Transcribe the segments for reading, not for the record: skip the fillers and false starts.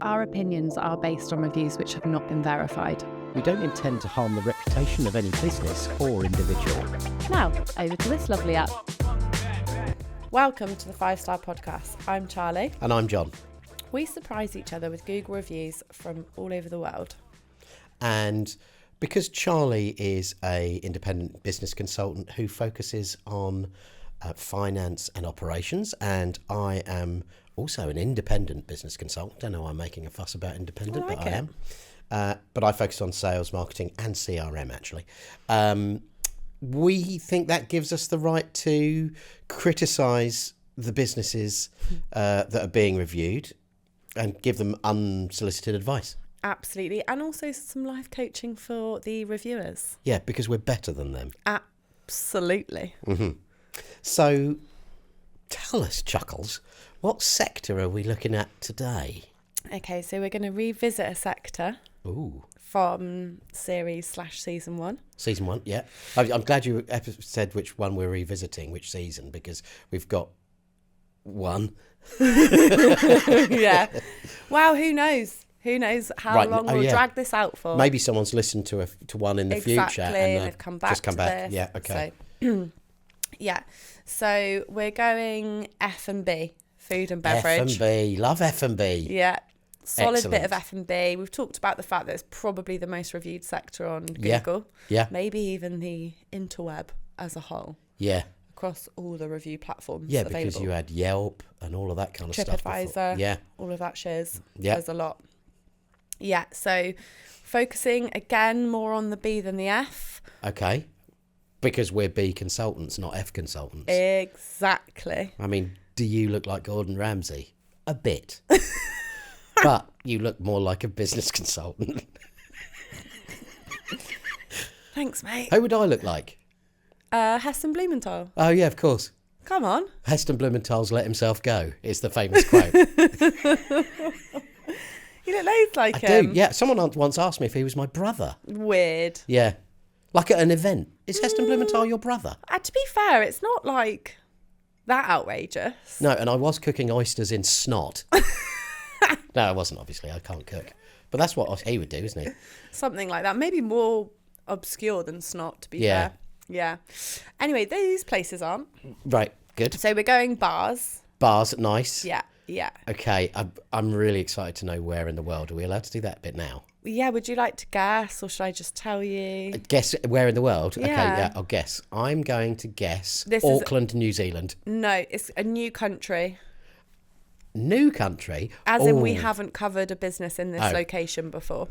Our opinions are based on reviews which have not been verified. We don't intend to harm the reputation of any business or individual. Now, over to this lovely app. Welcome to the 5-Star Podcast. I'm Charlie. And I'm Jon. We surprise each other with Google reviews from all over the world. And because Charlie is an independent business consultant who focuses on finance and operations, and I am also an independent business consultant. Don't know why I'm making a fuss about independent, but I am. But I focus on sales, marketing and CRM, actually. We think that gives us the right to criticise the businesses that are being reviewed and give them unsolicited advice. Absolutely. And also some life coaching for the reviewers. Yeah, because we're better than them. Absolutely. Mm-hmm. So tell us, Chuckles, what sector are we looking at today? Okay, so we're going to revisit a sector. Ooh. From series/season 1. Season 1, yeah. I'm glad you said which one we're revisiting, which season, because we've got one. Yeah. Wow, who knows? Who knows how long we'll drag this out for? Maybe someone's listened to one in the future and they've come back just come back. This. Yeah, okay. So, yeah. So we're going F&B, food and beverage. F&B, love F&B. Yeah. Solid Excellent. bit of F&B. We've talked about the fact that it's probably the most reviewed sector on Google. Yeah. Maybe even the interweb as a whole. Yeah. Across all the review platforms available. available. Because you had Yelp and all of that kind of stuff. TripAdvisor. Yeah. All of that shares. Yeah. There's a lot. Yeah. So focusing again more on the B than the F. Okay. Because we're B consultants, not F consultants. Exactly. I mean, do you look like Gordon Ramsay? A bit. But you look more like a business consultant. Thanks, mate. Who would I look like? Heston Blumenthal. Oh, yeah, of course. Come on. Heston Blumenthal's let himself go. It's the famous quote. You look loads like I him. do, yeah. Someone once asked me if he was my brother. Weird. Yeah. Like at an event. Is Heston Blumenthal your brother? To be fair, it's not like that outrageous. No, and I was cooking oysters in snot. No, I wasn't, obviously. I can't cook. But that's what he would do, isn't he? Something like that. Maybe more obscure than snot, to be fair. Yeah. Anyway, these places aren't. Right, good. So we're going bars. Bars, nice. Yeah. Okay, I'm really excited to know where in the world. Are we allowed to do that bit now? Yeah, would you like to guess or should I just tell you? Guess where in the world? Yeah. Okay, yeah, I'll guess. I'm going to guess Auckland, New Zealand. No, it's a new country. New country? As in we haven't covered a business in this location before.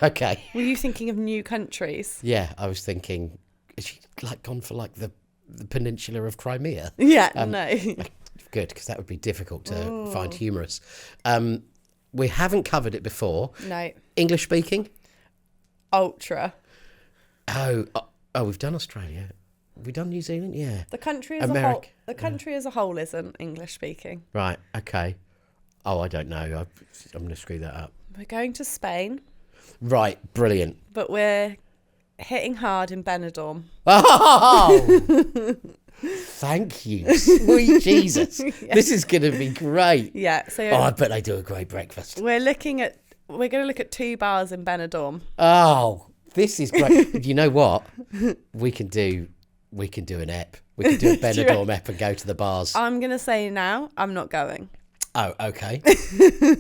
Okay. Were you thinking of new countries? Yeah, I was thinking, is she gone for the peninsula of Crimea? Yeah, no. Good, because that would be difficult to find humorous. We haven't covered it before. No. English speaking? Ultra. Oh, we've done Australia. We've done New Zealand, yeah. The country as America. a whole. As a whole isn't English speaking. Right. Okay. Oh, I don't know. I'm going to screw that up. We're going to Spain. Right. Brilliant. But we're hitting hard in Benidorm. Oh! Thank you, sweet Jesus. Yeah. This is going to be great. Yeah. So. I bet they do a great breakfast. We're going to look at 2 bars in Benidorm. Oh, this is great. You know what? We can do an ep. We can do a Benidorm ep and go to the bars. I'm going to say now, I'm not going. Oh, okay.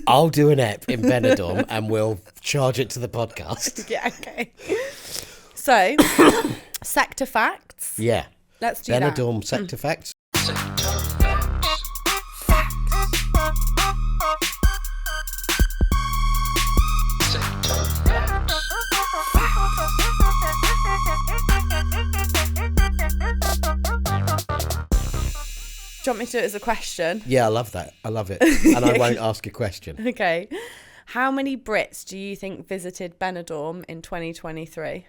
I'll do an ep in Benidorm and we'll charge it to the podcast. Yeah, okay. So, sector facts. Yeah. Let's do Benidorm sector facts. Do you want me to do it as a question? Yeah, I love that. I love it. And I won't ask a question. Okay. How many Brits do you think visited Benidorm in 2023?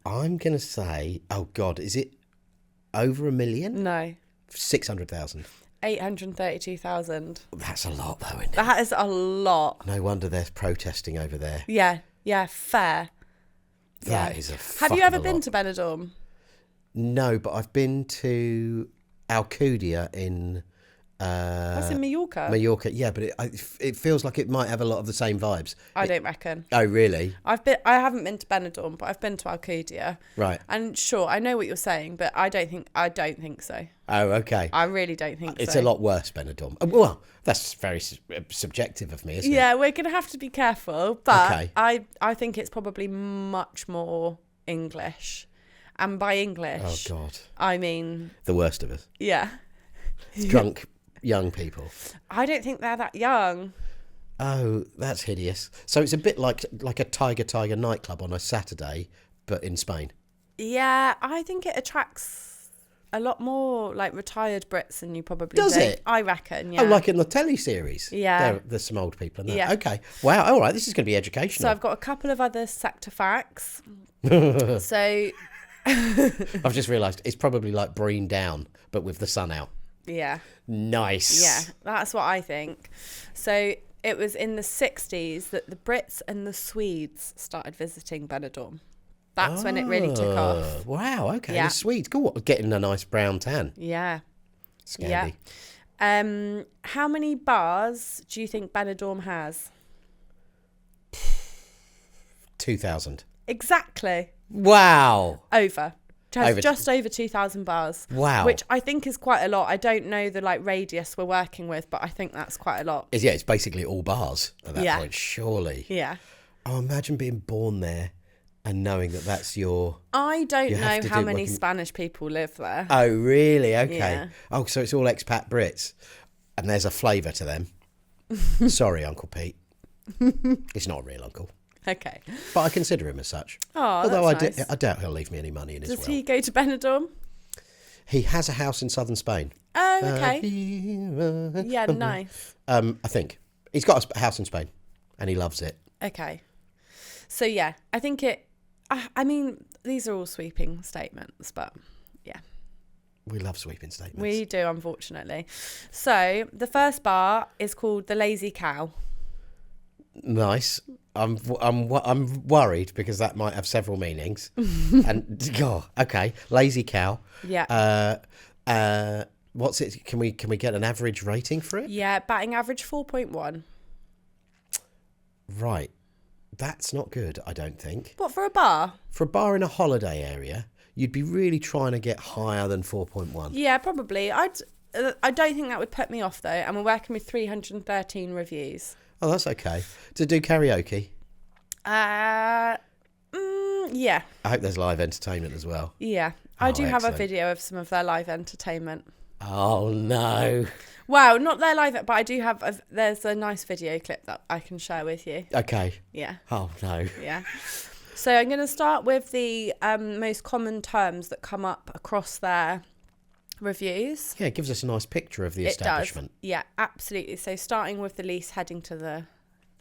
I'm going to say, oh God, is it over 1 million? No. 600,000. 832,000. That's a lot though, isn't it? That is a lot. No wonder they're protesting over there. Yeah, fair. That is a Have you ever been to Benidorm? No, but I've been to Alcudia in That's in Mallorca. Mallorca. Yeah, but it feels like it might have a lot of the same vibes. I don't reckon. Oh, really? I haven't been to Benidorm, but I've been to Alcudia. Right. And sure, I know what you're saying, but I don't think so. Oh, okay. I really don't think It's so. a lot worse, Benidorm. Well, that's very subjective of me, isn't it? Yeah, we're going to have to be careful, but Okay. I think it's probably much more English. And by English, Oh, God. I mean, The worst of us. yeah. Drunk young people. I don't think they're that young. Oh, that's hideous. So it's a bit like a Tiger nightclub on a Saturday, but in Spain. Yeah, I think it attracts a lot more like retired Brits than you probably Does think. it? I reckon, yeah. Oh, like in the telly series. Yeah. There's some old people in that. Yeah. Okay. Wow. All right. This is going to be educational. So I've got a couple of other sector facts. So, I've just realised it's probably like Breen Down, but with the sun out. yeah. Nice. Yeah, that's what I think. So it was in the 60s that the Brits and the Swedes started visiting Benidorm. That's when it really took off. Wow. Okay. Yeah. The Swedes. Cool. Getting a nice brown tan. Yeah. Scandi. Yeah. How many bars do you think Benidorm has? 2,000. Exactly. Wow. Over. It has Over- just over 2,000 bars. Wow. Which I think is quite a lot. I don't know the radius we're working with, but I think that's quite a lot. Yeah, it's basically all bars at that Yeah. point, surely. Yeah. Oh, imagine being born there and knowing that that's your... I don't You have know to how do many what- Spanish people live there. Oh, really? Okay. Yeah. Oh, so it's all expat Brits. And there's a flavour to them. Sorry, Uncle Pete. He's not a real uncle. Okay. But I consider him as such. Oh, Although that's nice. I doubt he'll leave me any money in his will. Does he go to Benidorm? He has a house in southern Spain. Oh, okay. Yeah, nice. I think. He's got a house in Spain and he loves it. Okay. So, yeah, I think I mean, these are all sweeping statements, but yeah, We love sweeping statements. we do, unfortunately. So, the first bar is called the Lazy Cow. Nice. I'm worried because that might have several meanings. And okay, lazy cow. Yeah. What's it? Can we get an average rating for it? Yeah, batting average 4.1. Right. That's not good, I don't think. What, for a bar? For a bar in a holiday area, you'd be really trying to get higher than 4.1. Yeah, probably. I don't think that would put me off, though, and we're working with 313 reviews. Oh, that's okay. To do karaoke? Yeah. I hope there's live entertainment as well. Yeah. I Oh, do have a excellent. video of some of their live entertainment. Oh, no. Well, not their live, but I do have, there's a nice video clip that I can share with you. Okay. Yeah. Oh, no. Yeah. So I'm going to start with the most common terms that come up across their reviews. Yeah, it gives us a nice picture of the It establishment. does. Yeah, absolutely. So starting with the least, heading to the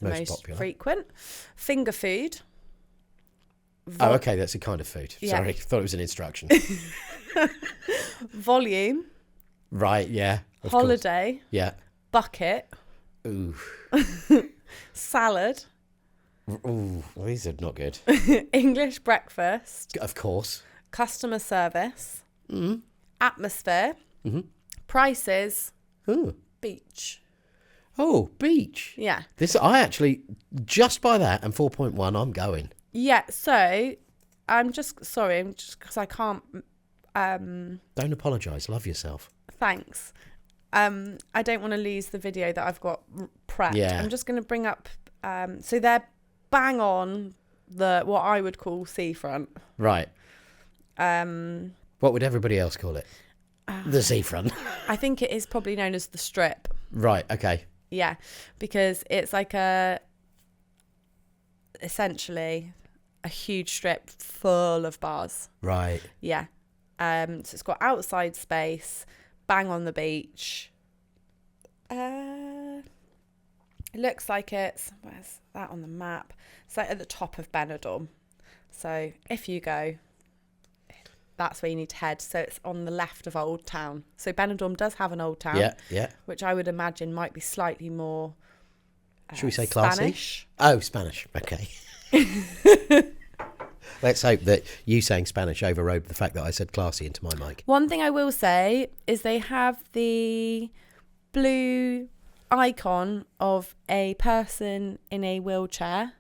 most popular. frequent. Finger food. Oh, okay, that's a kind of food. Yeah. Sorry, thought it was an instruction. Volume. Right, yeah. of course. Holiday. Yeah. Bucket. Ooh. Salad. Ooh, well, these are not good. English breakfast. Of course. Customer service. Mm. Atmosphere. Mm-hmm. Prices. Ooh. Beach. Oh, beach. Yeah. I actually, just by that and 4.1, I'm going. Yeah, so I'm just sorry, because I can't. Don't apologise. Love yourself. Thanks. I don't want to lose the video that I've got prepped. Yeah. I'm just going to bring up. So they're bang on what I would call seafront. Right. What would everybody else call it? The seafront. I think it is probably known as the Strip. Right. Okay. Yeah, because it's like essentially a huge strip full of bars. Right. Yeah. So it's got outside space, bang on the beach. It looks like where's that on the map? It's like at the top of Benidorm. So if you go, that's where you need to head. So it's on the left of Old Town. So Benidorm does have an Old Town. Yeah. Yeah. Which I would imagine might be slightly more Should we say classy? Spanish. Oh, Spanish. Okay. Let's hope that you saying Spanish overrode the fact that I said classy into my mic. One thing I will say is they have the blue icon of a person in a wheelchair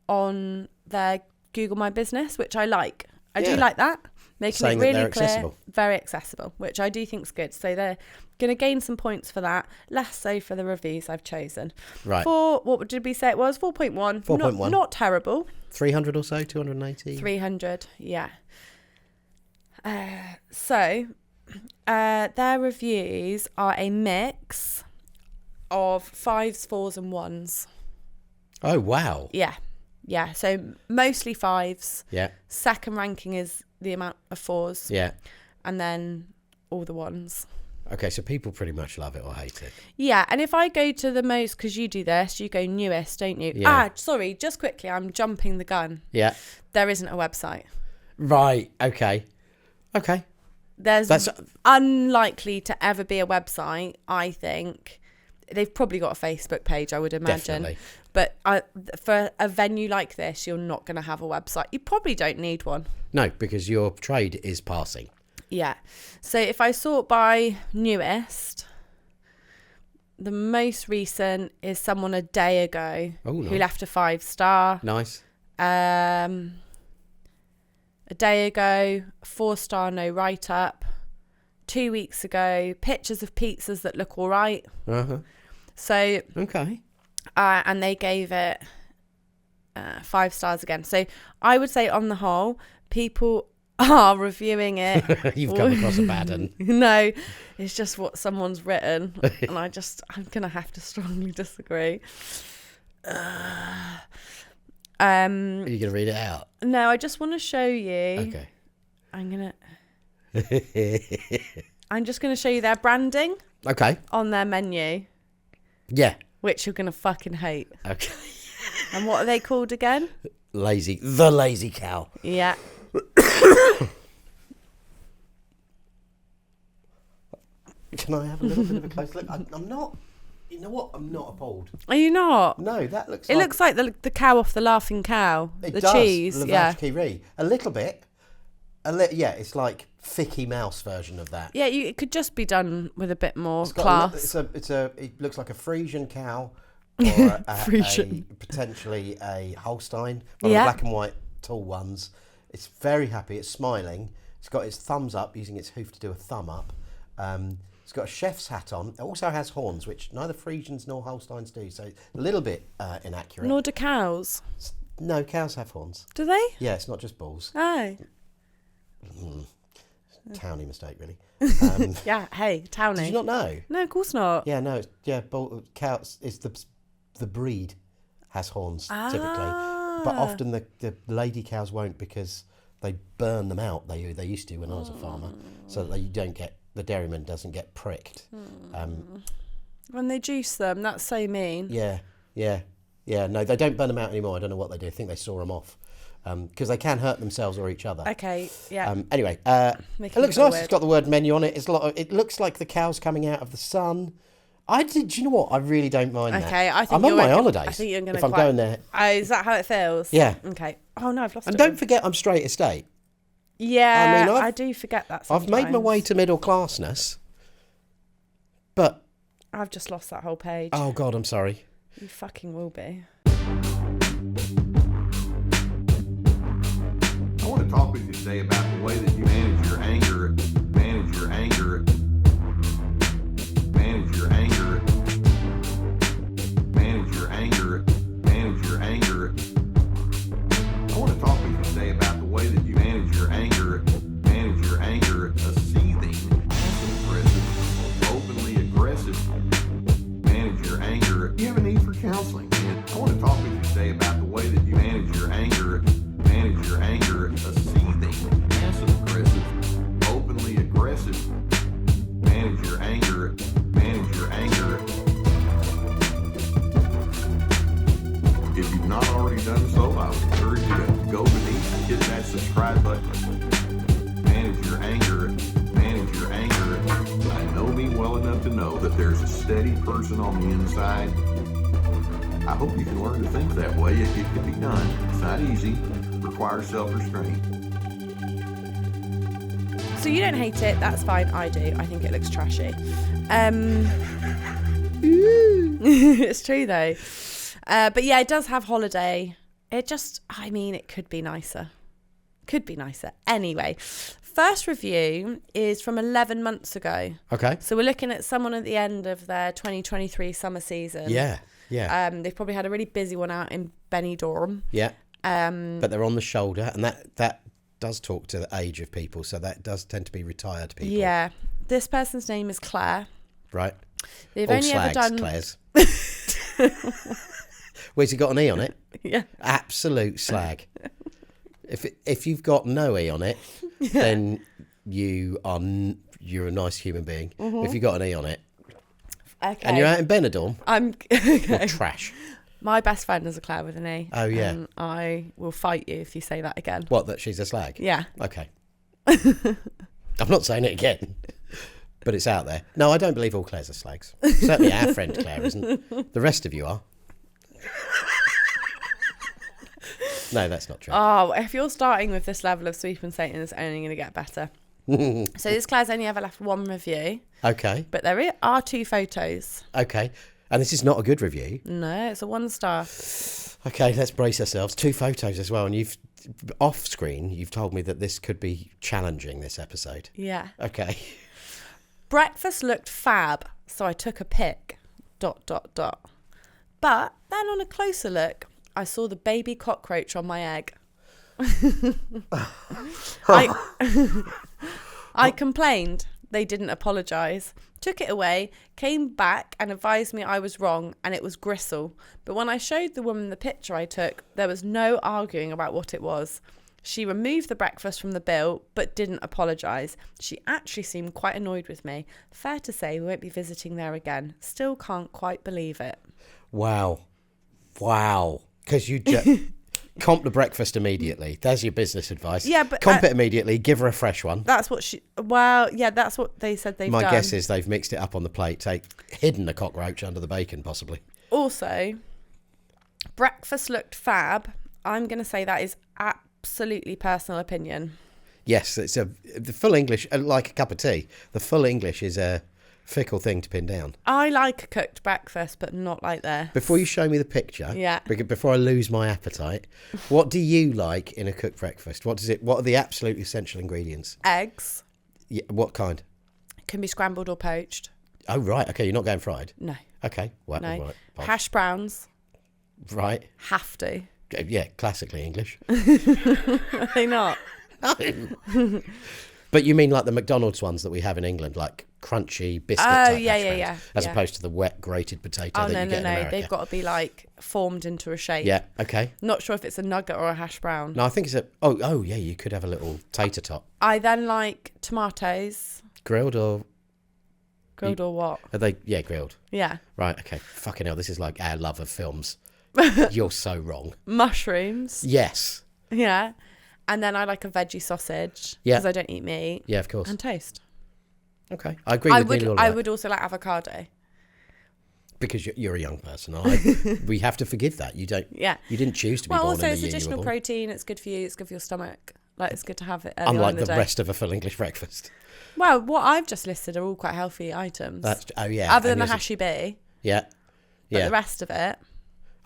on their Google My Business, which I like. I do like that. Making Saying it really that they're clear, accessible. very accessible, which I do think is good. So they're going to gain some points for that, less so for the reviews I've chosen. Right. What did we say it was? 4.1. 4.1. Not terrible. 300 or so, 280? 300, yeah. So their reviews are a mix of 5s, 4s and 1s. Oh, wow. Yeah, so mostly 5s. Yeah. Second ranking is the amount of 4s. Yeah. And then all the 1s. Okay, so people pretty much love it or hate it. Yeah, and if I go to the most, because you do this, you go newest, don't you? Yeah. Sorry, just quickly, I'm jumping the gun. Yeah. There isn't a website. Right, okay. There's unlikely to ever be a website, I think. They've probably got a Facebook page, I would imagine. Definitely. But for a venue like this, you're not going to have a website. You probably don't need one. No, because your trade is passing. Yeah. So if I sort by newest, the most recent is someone a day ago who left a 5-star. Nice. A day ago, 4-star, no write-up. 2 weeks ago, pictures of pizzas that look all right. Uh-huh. So, okay. And they gave it 5 stars again. So I would say on the whole, people are reviewing it. You've come across a bad one. No, it's just what someone's written. And I'm going to have to strongly disagree. Are you going to read it out? No, I just want to show you. Okay. I'm just going to show you their branding. Okay. On their menu. Yeah. Which you're going to fucking hate. Okay. And what are they called again? The Lazy Cow. Yeah. Can I have a little bit of a close look? I'm not. You know what? I'm not appalled. Are you not? No, that looks. It looks like the cow off the Laughing Cow. It the does. cheese. Lavash Yeah. Kiri. A little bit. Yeah, it's like Ficky Mouse version of that. Yeah, it could just be done with a bit more It's got class. it looks like a Frisian cow, or Frisian. potentially a Holstein, one of the black and white tall ones. It's very happy. It's smiling. It's got its thumbs up, using its hoof to do a thumb up. It's got a chef's hat on. It also has horns, which neither Frisians nor Holsteins do, so a little bit inaccurate. Nor do cows. No, cows have horns. Do they? Yeah, it's not just balls. Oh. Towny mistake, really. Yeah, hey, Townie. Did you not know? No, of course not. Yeah, no, cows. It's the breed has horns typically, but often the lady cows won't, because they burn them out. They used to when I was a farmer, so that you don't get, the dairyman doesn't get pricked. When they juice them, that's so mean. Yeah. No, they don't burn them out anymore. I don't know what they do. I think they saw them off. Because they can hurt themselves or each other. Okay, yeah. Anyway, it looks nice. It's got the word menu on it. It looks like the cow's coming out of the sun. Do you know what? I really don't mind that. Okay, I think I'm on my holidays. I think you're going to. If I'm going there. Oh, is that how it feels? Yeah. Okay. Oh no, I've lost it. And don't forget, I'm straight estate. Yeah, I mean, I do forget that sometimes. I've made my way to middle classness, but I've just lost that whole page. Oh God, I'm sorry. You fucking will be. I want to talk with you today about the way that you manage your anger, manage your anger, manage your anger, manage your anger, manage your anger. I want to talk with you today about the way that you manage your anger, a seething, passive-aggressive, openly aggressive, manage your anger. You have a need for counseling. And I want to talk with you today about the way that you manage your anger, a seething, passive-aggressive, openly aggressive, manage your anger, If you've not already done so, I would encourage you to go beneath and hit that subscribe button. Manage your anger. I know me well enough to know that there's a steady person on the inside. I hope you can learn to think that way. It can be done. It's not easy. requires self-restraint. So you don't hate it, that's fine, I do. I think it looks trashy. It's true though. But yeah, it does have holiday. It could be nicer. Could be nicer. Anyway, first review is from 11 months ago. Okay. So we're looking at someone at the end of their 2023 summer season. Yeah. They've probably had a really busy one out in Benidorm. Yeah. But they're on the shoulder, and that does talk to the age of people, so that does tend to be retired people. Yeah. This person's name is Claire. Right. They've All only slags, ever done... Claire's. Where's he got an E on it? Yeah. Absolute slag. If you've got no E on it, then you're a nice human being. Mm-hmm. If you've got an E on it, Okay. and you're out in Benidorm, okay. you're trash. My best friend is a Claire with an E. Oh, yeah. And I will fight you if you say that again. What, that she's a slag? Yeah. Okay. I'm not saying it again, but it's out there. No, I don't believe all Claires are slags. Certainly our friend Claire isn't. The rest of you are. No, that's not true. Oh, if you're starting with this level of sweep and Satan, it's only going to get better. So this Claire's only ever left one review. Okay. But there are 2 photos. Okay. And this is not a good review. No, it's a 1-star. Okay, let's brace ourselves. 2 photos as well. And you've, off screen, you've told me that this could be challenging, this episode. Yeah. Okay. Breakfast looked fab, so I took a pic. ... But then on a closer look, I saw the baby cockroach on my egg. I complained. They didn't apologise. Took it away, came back and advised me I was wrong and it was gristle. But when I showed the woman the picture I took, there was no arguing about what it was. She removed the breakfast from the bill but didn't apologise. She actually seemed quite annoyed with me. Fair to say we won't be visiting there again. Still can't quite believe it. Wow. Because you comp the breakfast immediately. There's your business advice. Yeah, but comp it immediately. Give her a fresh one. That's what that's what they said they've done. My guess is they've mixed it up on the plate, hidden a cockroach under the bacon, possibly. Also, breakfast looked fab. I'm going to say that is absolutely personal opinion. Yes, the full English, like a cup of tea. The full English is a fickle thing to pin down. I like a cooked breakfast, but not like this. Before you show me the picture, before I lose my appetite, what do you like in a cooked breakfast? What are the absolute essential ingredients? Eggs. Yeah, what kind? Can be scrambled or poached. Oh, right. Okay, you're not going fried? No. Okay. Well, no. Right. Hash browns. Right. Have to. Yeah, classically English. Are they not? No. But you mean like the McDonald's ones that we have in England, like crunchy biscuit type yeah. As opposed to the wet grated potato that you get in America. They've got to be like formed into a shape. Yeah, okay. Not sure if it's a nugget or a hash brown. No, I think it's oh yeah, you could have a little tater tot. I then like tomatoes. Grilled or what? Are they grilled? Yeah. Right, okay. Fucking hell, this is like our love of films. You're so wrong. Mushrooms. Yes. Yeah. And then I like a veggie sausage because I don't eat meat. Yeah, of course. And toast. Okay, I agree with nearly all of that. I would also like avocado. Because you're a young person. We have to forgive that. You don't. Yeah. You didn't choose to be born in the year you were born. Also, it's additional protein. It's good for you. It's good for your stomach. Like, it's good to have it. Unlike the rest of a full English breakfast. Well, what I've just listed are all quite healthy items. Yeah. Other than the hashy bee. Yeah. But the rest of it.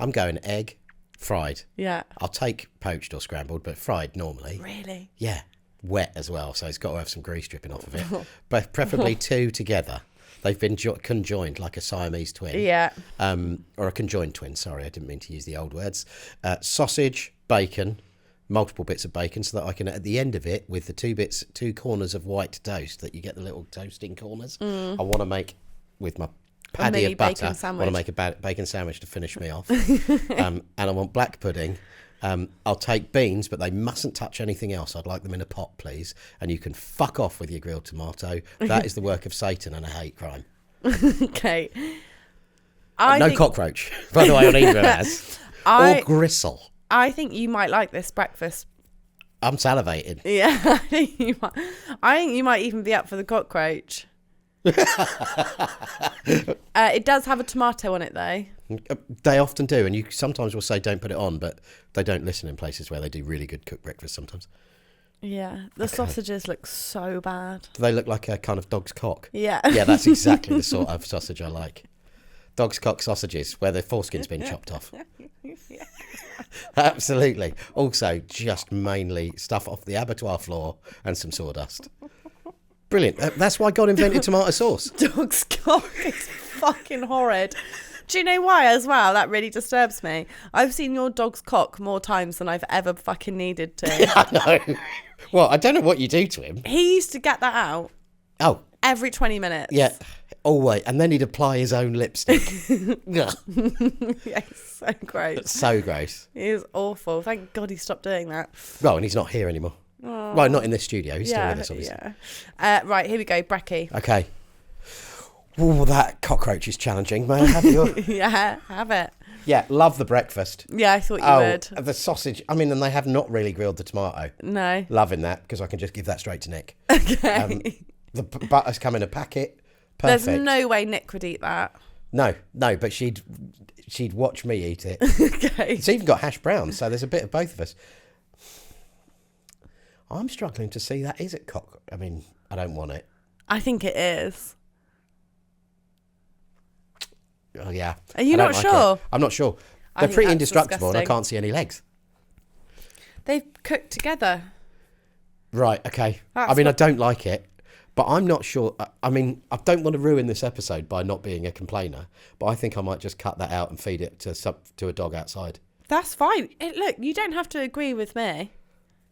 I'm going egg, fried. Yeah. I'll take poached or scrambled, but fried normally. Really? Yeah. Wet as well, so it's got to have some grease dripping off of it. But preferably 2 together. They've been conjoined like a Siamese twin. Yeah. Or a conjoined twin, sorry, I didn't mean to use the old words. Sausage, bacon, multiple bits of bacon, so that I can, at the end of it, with the 2 corners of white toast, that you get the little toasting corners, I want to make, with my paddy of butter, I want to make a bacon sandwich to finish me off. And I want black pudding. I'll take beans, but they mustn't touch anything else. I'd like them in a pot, please. And you can fuck off with your grilled tomato. That is the work of Satan and a hate crime. Okay. No cockroach, by the way, on either as. Or gristle. I think you might like this breakfast. I'm salivating. Yeah, I think you might even be up for the cockroach. It does have a tomato on it though. They often do, and you sometimes will say don't put it on, but they don't listen in places where they do really good cooked breakfast sometimes. Yeah, the sausages look so bad. Do they look like a kind of dog's cock? Yeah. Yeah, that's exactly the sort of sausage I like. Dog's cock sausages, where the foreskin's been chopped off. Absolutely. Also, just mainly stuff off the abattoir floor and some sawdust. Brilliant. That's why God invented tomato sauce. Dog's cock is fucking horrid. Do you know why as well? That really disturbs me. I've seen your dog's cock more times than I've ever fucking needed to. I know. Well, I don't know what you do to him. He used to get that out Oh, every 20 minutes. yeah. Always. And then he'd apply his own lipstick. Ugh. Yeah, it's so gross. So gross. It is awful. Thank God he stopped doing that. Well, and he's not here anymore. Oh. Well, not in this studio. He's still with us, obviously. Yeah. Right, here we go. Brekkie. Okay. Oh, that cockroach is challenging. May I have your... Yeah, have it. Yeah, love the breakfast. Yeah, I thought you would. The sausage. I mean, and they have not really grilled the tomato. No. Loving that, because I can just give that straight to Nick. Okay. The butter's come in a packet. Perfect. There's no way Nick would eat that. No, but she'd watch me eat it. Okay. It's even got hash browns, so there's a bit of both of us. I'm struggling to see that. Is it cock? I mean, I don't want it. I think it is. Oh, yeah. Are you I don't not like sure? it. I'm not sure. I They're think pretty that's indestructible and I disgusting. can't see any legs. They've cooked together. Right, okay. That's I mean, what- I don't like it, but I'm not sure. I mean, I don't want to ruin this episode by not being a complainer, but I think I might just cut that out and feed it to a dog outside. That's fine. Look, you don't have to agree with me.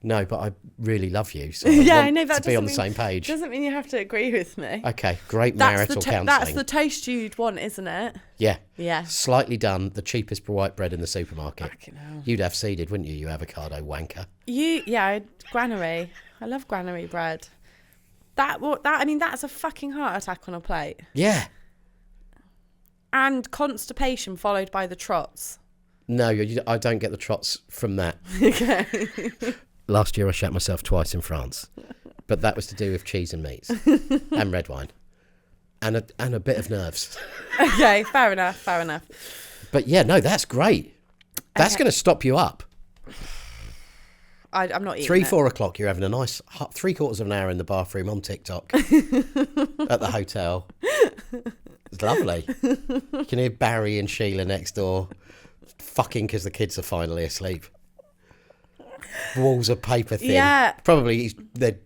No, but I really love you, so Yeah, I I want know that to be on the doesn't same page. Doesn't mean you have to agree with me. Okay, great That's marital counselling. That's the toast you'd want, isn't it? Yeah. Yeah. Slightly done, the cheapest white bread in the supermarket. Fucking hell. You'd have seeded, wouldn't you, you avocado wanker? Granary. I love granary bread. I mean, that's a fucking heart attack on a plate. Yeah. And constipation followed by the trots. No, I don't get the trots from that. Okay. Last year I shat myself twice in France, but that was to do with cheese and meats and red wine and a bit of nerves. Okay, fair enough. But yeah, no, that's great. That's Okay. going to stop you up. I'm not eating 3-4 o'clock, you're having a nice 3/4 of an hour in the bathroom on TikTok at the hotel. It's lovely. You can hear Barry and Sheila next door fucking because the kids are finally asleep. Walls are paper thin. Yeah. Probably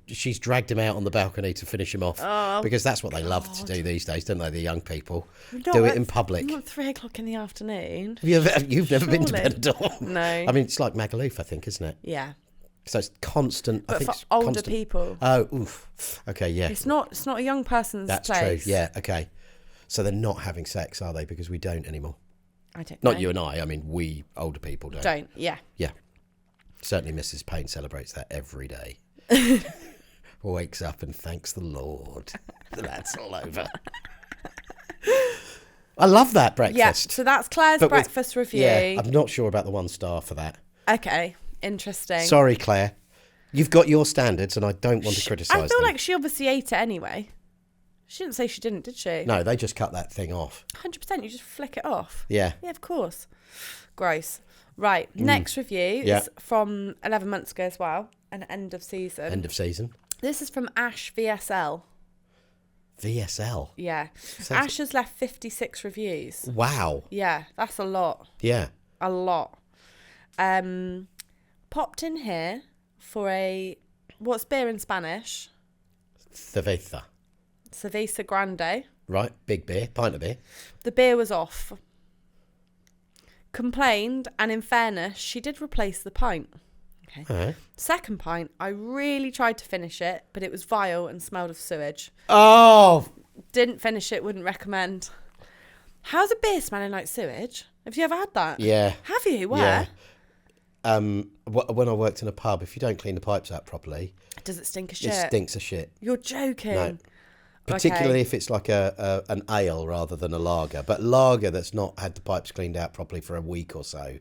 she's dragged him out on the balcony to finish him off because that's what they love to do these days, don't they? The young people do it in public. Not 3 o'clock in the afternoon. You've never been to Surely. Benidorm? No. I mean, it's like Magaluf, I think, isn't it? Yeah, So it's constant. I but think for it's older constant. people, Oh, oof. Okay, yeah. it's not a young person's That's place. true. Yeah, okay. So they're not having sex, are they? Because we don't anymore. I don't know. Not you and I. I mean, we older people don't. Don't. Yeah. Yeah. Certainly Mrs. Payne celebrates that every day. Wakes up and thanks the Lord. That's all over. I love that breakfast. Yeah. So that's Claire's But with- breakfast review. Yeah, I'm not sure about the 1 star for that. Okay. Interesting. Sorry, Claire. You've got your standards and I don't want to criticise them. I feel like she obviously ate it anyway. She didn't say she didn't, did she? No, they just cut that thing off. 100%. You just flick it off. Yeah. Yeah, of course. Gross. Right. Next review Yeah. is from 11 months ago as well. An end of season. End of season. This is from Ash VSL. VSL. Yeah. Sounds- Ash has left 56 reviews. Wow. Yeah, that's a lot. Yeah. A lot. Popped in here for what's beer in Spanish? Cerveza. Cerveza Grande. Right. Big beer. Pint of beer. The beer was off. Complained, and in fairness, she did replace the pint. Okay. All right. Second pint, I really tried to finish it, but it was vile and smelled of sewage. Oh, Didn't finish it, wouldn't recommend. How's a beer smelling like sewage? Have you ever had that? yeah. Have you? Where? Yeah. When I worked in a pub, if you don't clean the pipes out properly, Does it stink of shit? it stinks of shit. You're joking. No. Particularly Okay. if it's like an ale rather than a lager. But lager that's not had the pipes cleaned out properly for a week or so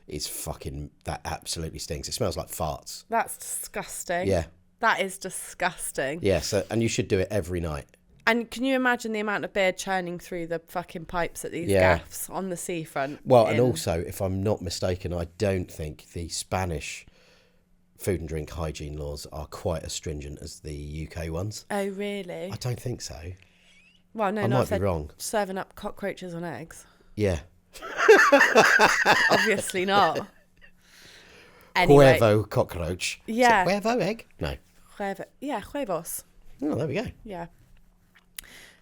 is fucking, that absolutely stinks. It smells like farts. That's disgusting. Yeah. That is disgusting. Yeah. So, and you should do it every night. And can you imagine the amount of beer churning through the fucking pipes at these gaffs on the seafront? Well, and also, if I'm not mistaken, I don't think the Spanish food and drink hygiene laws are quite as stringent as the UK ones. Oh, really? I don't think so. Well, no, I not might if be they're wrong. serving up cockroaches on eggs. Yeah. Obviously not. Anyway, Huevo cockroach. Yeah. Is it huevo egg? No. huevos. Oh, there we go. Yeah.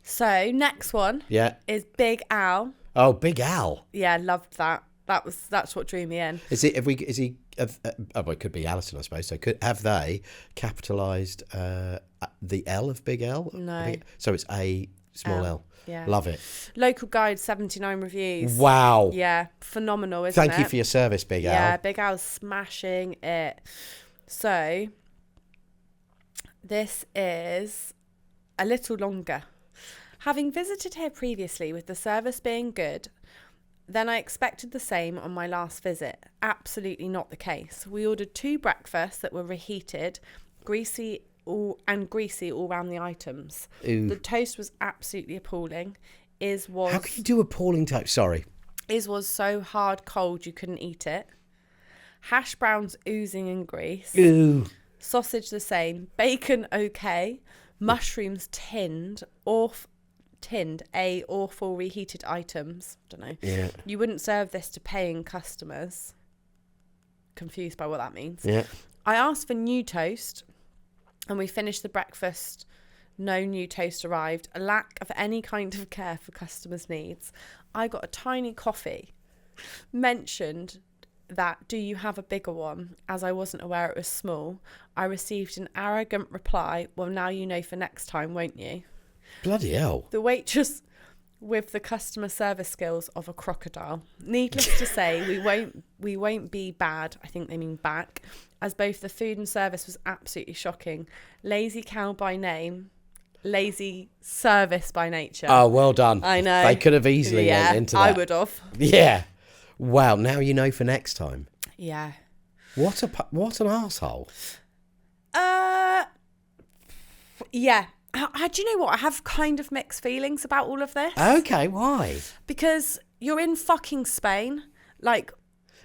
So next one Yeah. is Big Al. Oh, Big Al. Yeah, loved that. That's what drew me in. Well, it could be Alison, I suppose. So have they capitalised the L of Big L? No. So it's a small L. Yeah. Love it. Local guide, 79 reviews. Wow. Yeah, phenomenal, isn't it? Thank you for your service, Big Al. Yeah, Big Al's smashing it. So this is a little longer. Having visited here previously with the service being good, then I expected the same on my last visit. Absolutely not the case. We ordered 2 breakfasts that were reheated, greasy all around the items. Ooh. The toast was absolutely appalling. How can you do appalling toast? Sorry. Was so hard cold you couldn't eat it. Hash browns oozing in grease. Ooh. Sausage the same. Bacon okay. Mushrooms tinned. Awful reheated items. Don't know. Yeah. You wouldn't serve this to paying customers. Confused by what that means. Yeah. I asked for new toast and we finished the breakfast. No new toast arrived. A lack of any kind of care for customers' needs. I got a tiny coffee. Mentioned that, do you have a bigger one? As I wasn't aware it was small. I received an arrogant reply, well, now you know for next time, won't you? Bloody hell. The waitress with the customer service skills of a crocodile. Needless to say, we won't be bad, I think they mean back, as both the food and service was absolutely shocking. Lazy cow by name, lazy service by nature. Oh, well done. I know. They could have easily went into that. I would have. Yeah. Wow, now you know for next time. Yeah. What an arsehole. Yeah. Do you know what? I have kind of mixed feelings about all of this. Okay, why? Because you're in fucking Spain. Like,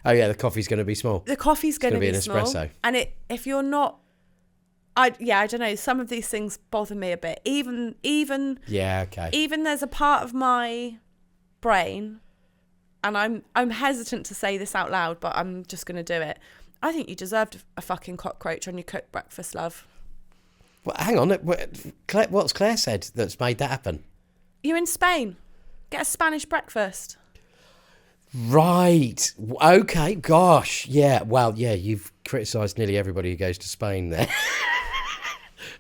oh yeah, the coffee's going to be small. the coffee's going to be an small. espresso. And if you're not, I don't know. Some of these things bother me a bit. Even Yeah, okay. even there's a part of my brain, and I'm hesitant to say this out loud, but I'm just going to do it. I think you deserved a fucking cockroach on your cooked breakfast, love. Well, hang on. What's Claire said that's made that happen? You're in Spain. Get a Spanish breakfast. Right. Okay. Gosh. Yeah. Well, yeah, you've criticised nearly everybody who goes to Spain there.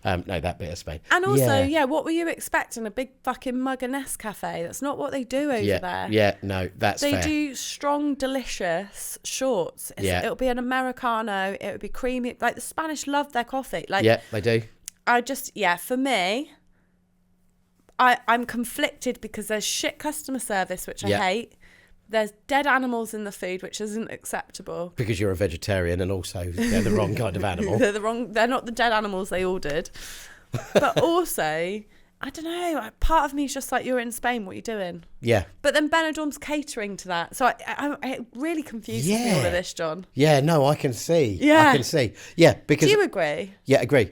No, that bit of Spain. And also, yeah, what were you expecting? A big fucking mug of Nescafe? That's not what they do over there. Yeah, no, that's They fair. do strong, delicious shorts. It'll be an Americano. It would be creamy. Like, the Spanish love their coffee. Like, Yeah, they do. For me, I'm conflicted because there's shit customer service, which I hate. There's dead animals in the food, which isn't acceptable. Because you're a vegetarian and also they're the wrong kind of animal. They're not the dead animals they ordered. But also, I don't know, part of me is just like, you're in Spain, what are you doing? Yeah. But then Benidorm's catering to that. So it really confuses me, all of this, John. Yeah, no, I can see. Yeah. I can see. Yeah, because... Do you agree? Yeah, agree.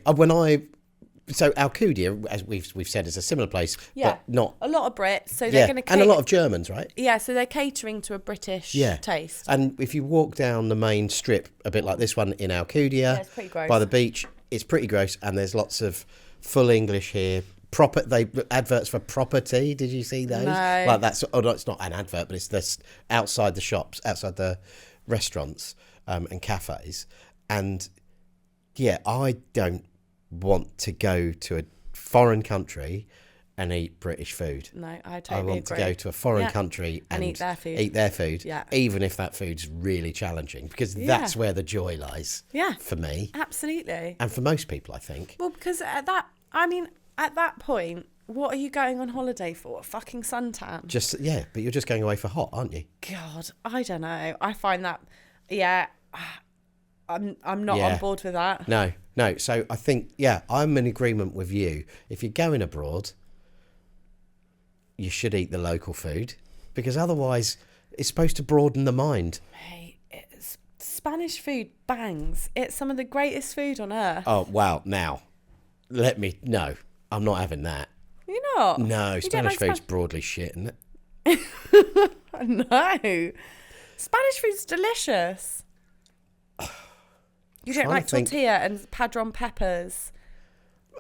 So Alcudia, as we've said, is a similar place, but not... A lot of Brits, so they're going to... and a lot of Germans, right? Yeah, so they're catering to a British taste. And if you walk down the main strip, a bit like this one in Alcudia, it's pretty gross. by the beach, it's pretty gross, and there's lots of full English here. Adverts for property. Did you see those? No. Like that's. Oh, no, it's not an advert, but it's this outside the shops, outside the restaurants and cafes. And yeah, I don't want to go to a foreign country and eat British food. No, I I totally want agree. to go to a foreign country and eat their food. Even if that food's really challenging, because that's where the joy lies. Yeah. For me. Absolutely. And for most people, I think. Well, because at that point, what are you going on holiday for? A fucking suntan? But you're just going away for hot, aren't you? God, I don't know. I find that, I'm not on board with that. No. So I think, I'm in agreement with you. If you're going abroad, you should eat the local food, because otherwise it's supposed to broaden the mind. Hey, Spanish food bangs. It's some of the greatest food on earth. Oh, wow. Now, no, I'm not having that. You're not? No, You don't Spanish like food's broadly shit, isn't it? No. Spanish food's delicious. You don't Trying like to think. tortilla and padron peppers?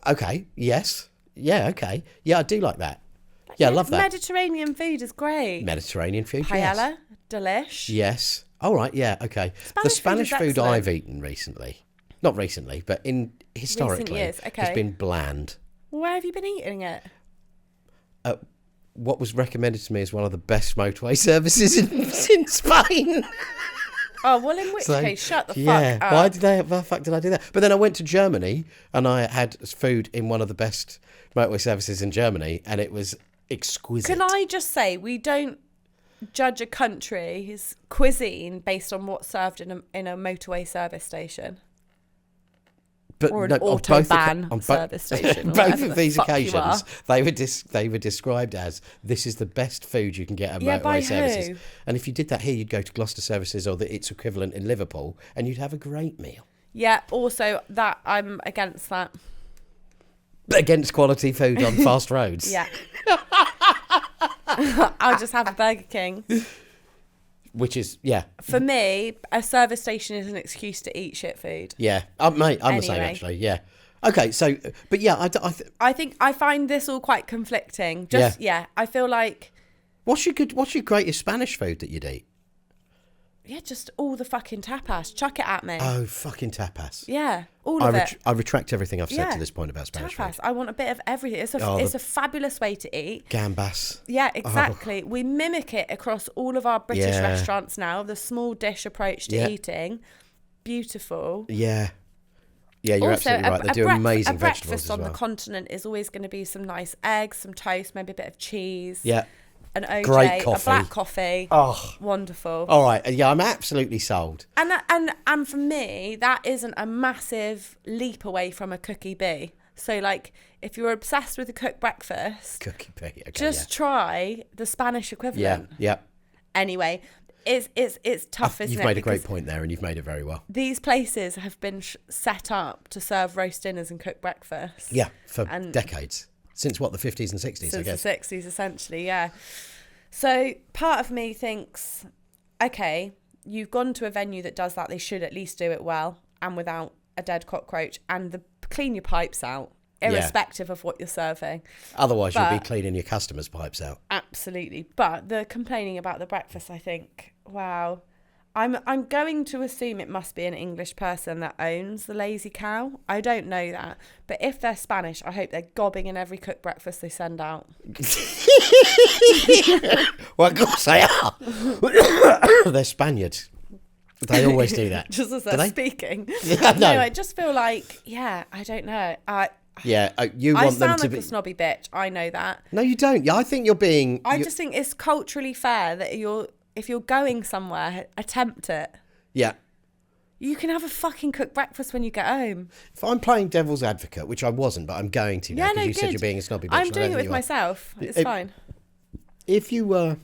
Okay, yes. Yeah, okay. Yeah, I do like that. Yeah, I love that. Mediterranean food is great. Mediterranean food, yes. Paella, delish. Yes. All right, yeah, okay. The Spanish food is food excellent. I've eaten recently, not recently, but historically, years, okay. has been bland. Where have you been eating it? What was recommended to me as one of the best motorway services in Spain. Oh, well, in which So, case, shut the yeah. fuck up. Why the fuck did I do that? But then I went to Germany and I had food in one of the best motorway services in Germany, and it was exquisite. Can I just say, we don't judge a country's cuisine based on what's served in a motorway service station? But Or an on both autobahn on service station, or both whatever of the these fuck you occasions, they were described as, this is the best food you can get at Yeah, by motorway services. who? And if you did that here, you'd go to Gloucester services or its equivalent in Liverpool, and you'd have a great meal. Yeah, also, that I'm against that. Against quality food on fast roads. Yeah. I'll just have a Burger King. Which is, yeah. For me, a service station is an excuse to eat shit food. Yeah. Mate, I'm the same, Anyway. actually. Yeah. Okay, so, but yeah, I think I find this all quite conflicting. I feel like, what's your greatest Spanish food that you'd eat? yeah, just all the fucking tapas. Chuck it at me. Oh, fucking tapas. Yeah, all of it. I retract everything I've said Yeah. to this point about Spanish Tapas. food. I want a bit of everything. It's a fabulous way to eat. Gambas. Yeah, exactly. We mimic it across all of our British Yeah. restaurants now. The small dish approach to Yeah. eating. Beautiful. Yeah. Yeah, you're Also, absolutely right. They do amazing a vegetables breakfast as on well. the continent is always going to be some nice eggs, some toast, maybe a bit of cheese, Yeah. an OJ, Great coffee. a black coffee. Oh. Wonderful. All right. Yeah, I'm absolutely sold. And for me, that isn't a massive leap away from a cookie bee. So, like, if you're obsessed with a cooked breakfast, Cookie pie. Okay, just try the Spanish yeah. equivalent. Yeah. Anyway, it's tough, isn't You've it? made a great Because point there, and you've made it very well. these places have been set up to serve roast dinners and cooked breakfasts. Yeah, for And- decades. Since what, the 50s and 60s, I Since guess. the 60s, essentially, yeah. So part of me thinks, okay, you've gone to a venue that does that. They should at least do it well and without a dead cockroach, and clean your pipes out, irrespective of what you're serving. Otherwise, you'll be But- cleaning your customers' pipes out. Absolutely. But the complaining about the breakfast, I think, wow. I'm going to assume it must be an English person that owns the Lazy Cow. I don't know that. But if they're Spanish, I hope they're gobbing in every cooked breakfast they send out. Well, of course they are. They're Spaniards. They always do that. Just as Do they're they? speaking. Yeah, no. No, I just feel like, yeah, I don't know. Yeah, you I want them sound to like be... a snobby bitch. I know that. No, you don't. Yeah, I think you're being... I just think it's culturally fair that if you're going somewhere, attempt it. Yeah. You can have a fucking cooked breakfast when you get home. If I'm playing devil's advocate, which I wasn't, but I'm going to now, Yeah, because no, you said good. you're being a snobby bitch. I'm and I doing don't it think with you are. myself. It's It- fine. If you were...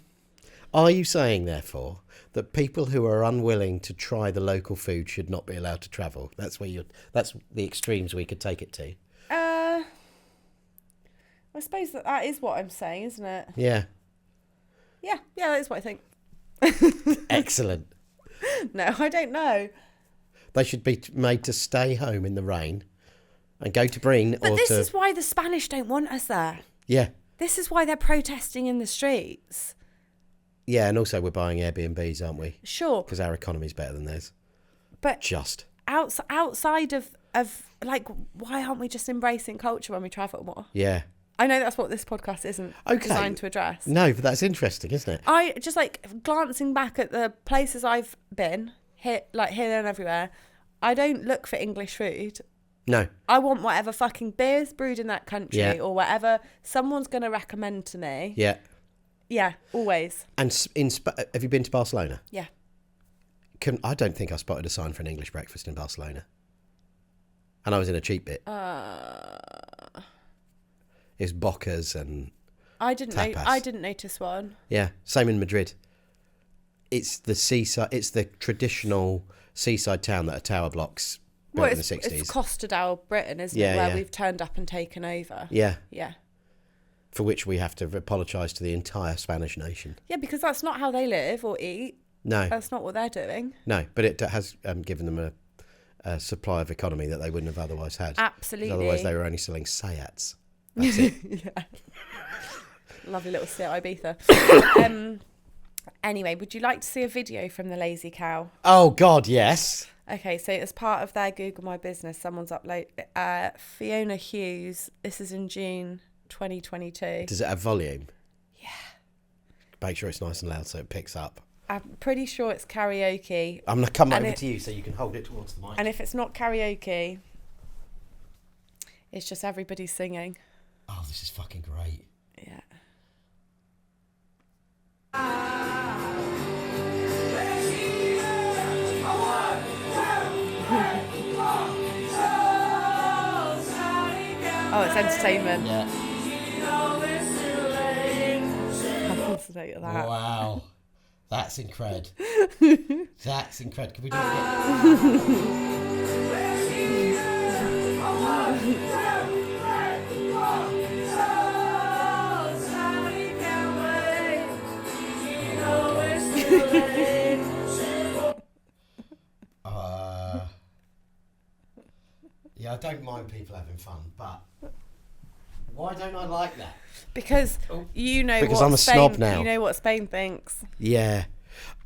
Are you saying, therefore, that people who are unwilling to try the local food should not be allowed to travel? That's the extremes we could take it to. I suppose that is what I'm saying, isn't it? Yeah. Yeah, that is what I think. Excellent. No, I don't know. They should be made to stay home in the rain and go to Breen But or this to... is why the Spanish don't want us there. Yeah. This is why they're protesting in the streets. Yeah, and also we're buying Airbnbs, aren't we? Sure. Because our economy's better than theirs. But Just. outside of like, why aren't we just embracing culture when we travel more? Yeah. I know that's what this podcast isn't designed to address. No, but that's interesting, isn't it? I just like glancing back at the places I've been here and everywhere. I don't look for English food. No. I want whatever fucking beer's brewed in that country Yeah. or whatever someone's going to recommend to me. Yeah. Yeah, always. And have you been to Barcelona? Yeah. I don't think I spotted a sign for an English breakfast in Barcelona. And I was in a cheap bit. It's Bocas and I didn't tapas. I didn't notice one. Yeah, same in Madrid. It's the seaside. It's the traditional seaside town that are tower blocks built in the 60s. It's Costa del Britain, isn't it? Where we've turned up and taken over. Yeah. Yeah. For which we have to apologise to the entire Spanish nation. Yeah, because that's not how they live or eat. No. That's not what they're doing. No, but it has given them a supply of economy that they wouldn't have otherwise had. Absolutely. 'Cause otherwise they were only selling Sayats. That's it. Yeah. Lovely little sit Ibiza. Anyway, would you like to see a video from the Lazy Cow? Oh, God, yes. Okay, so as part of their Google My Business, someone's uploaded Fiona Hughes. This is in June 2022. Does it have volume? Yeah. Make sure it's nice and loud so it picks up. I'm pretty sure it's karaoke. I'm going to come And over to you so you can hold it towards the mic. And if it's not karaoke, it's just everybody singing. Oh, this is fucking great. Yeah. Oh, it's entertainment. Yeah. I'll fascinate with that. Wow. That's incred. That's incred. Can we do it again? Yeah, I don't mind people having fun, but why don't I like that? Because you know Because what I'm a Spain, snob now. You know what Spain thinks. Yeah.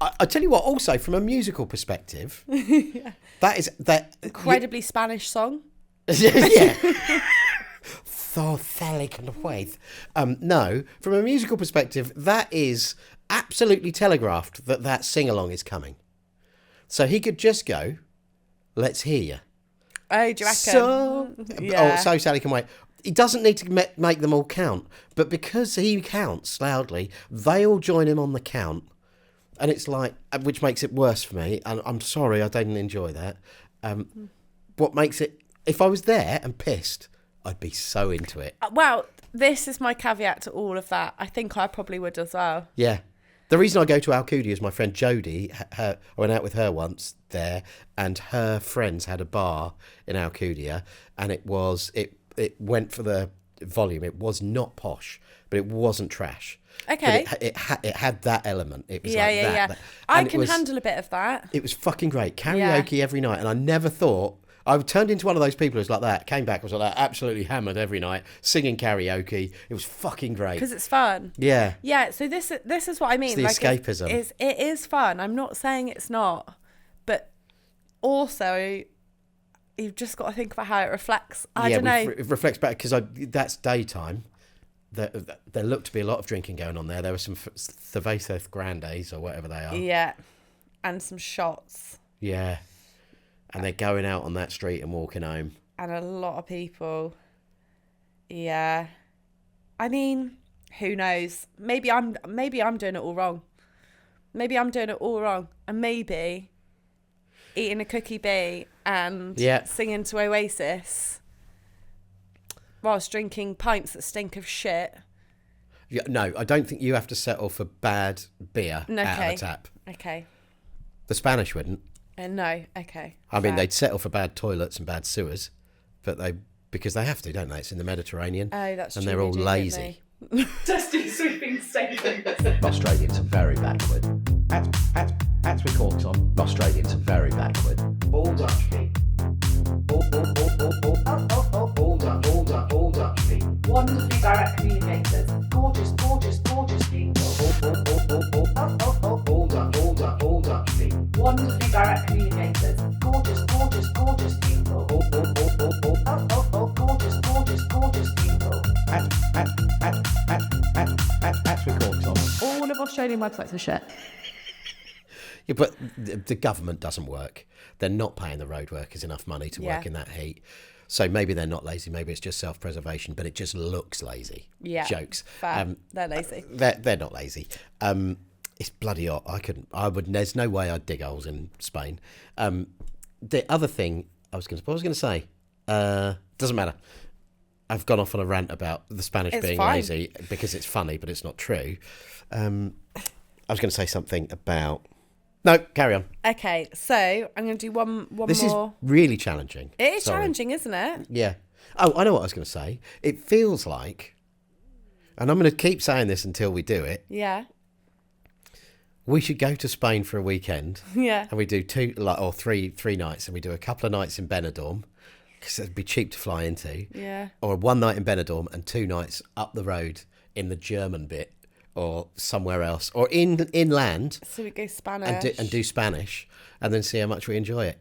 I tell you what, also, from a musical perspective, that Incredibly Spanish song. yeah. Thorthelic and Waith. No, from a musical perspective, that is absolutely telegraphed that sing-along is coming. So he could just go, let's hear you. Oh, do you reckon? So Sally can wait. He doesn't need to make them all count, but because he counts loudly, they all join him on the count. And it's like, which makes it worse for me. And I'm sorry, I didn't enjoy that. What makes it, if I was there and pissed, I'd be so into it. Well, this is my caveat to all of that. I think I probably would as well. Yeah. The reason I go to Alcudia is my friend Jodie. I went out with her once there, and her friends had a bar in Alcudia, and it went for the volume. It was not posh, but it wasn't trash. Okay. But it had that element. It was Yeah. that. I And can handle a bit of that. It was fucking great. Karaoke every night, and I never thought. I turned into one of those people who's like that. Came back, was like that, absolutely hammered every night, singing karaoke. It was fucking great. Because it's fun. Yeah. Yeah, so this is what I mean. It's the escapism. It is fun. I'm not saying it's not. But also, you've just got to think about how it reflects. I don't know. It reflects back because that's daytime. There looked to be a lot of drinking going on there. There were some Cervezas Grandes or whatever they are. Yeah. And some shots. Yeah. And they're going out on that street and walking home. And a lot of people. Yeah. I mean, who knows? Maybe I'm doing it all wrong. Maybe I'm doing it all wrong. And maybe eating a cookie bee and singing to Oasis whilst drinking pints that stink of shit. Yeah, no, I don't think you have to settle for bad beer out of the tap. Okay. The Spanish wouldn't. No, okay. I mean, they'd settle for bad toilets and bad sewers, but because they have to, don't they? It's in the Mediterranean. Oh, that's true. And they're all lazy. Testing sweeping statements. Australians are very backward. As we caught on, Australians are very backward. All Dutch people. All Dutch people. Wonderfully direct communicators. Gorgeous people. All Dutch people. Wonderfully direct communicators. Gorgeous people. Gorgeous people. As we caught on. All of Australian websites are shit. Yeah, but the government doesn't work. They're not paying the road workers enough money to work in that heat. So maybe they're not lazy. Maybe it's just self-preservation, but it just looks lazy. Yeah. Jokes. They're lazy. They're not lazy. It's bloody hot. There's no way I'd dig holes in Spain. The other thing what was I going to say? Doesn't matter. I've gone off on a rant about the Spanish It's being fine. lazy because it's funny, but it's not true. I was going to say something about... No, carry on. Okay, so I'm going to do one This more. is really challenging. It is Sorry. challenging, isn't it? Yeah. Oh, I know what I was going to say. It feels like, and I'm going to keep saying this until we do it, Yeah. we should go to Spain for a weekend Yeah. and we do three nights, and we do a couple of nights in Benidorm because it'd be cheap to fly into. Yeah. Or one night in Benidorm and 2 nights up the road in the German bit or somewhere else or inland So we go Spanish. and do Spanish and then see how much we enjoy it.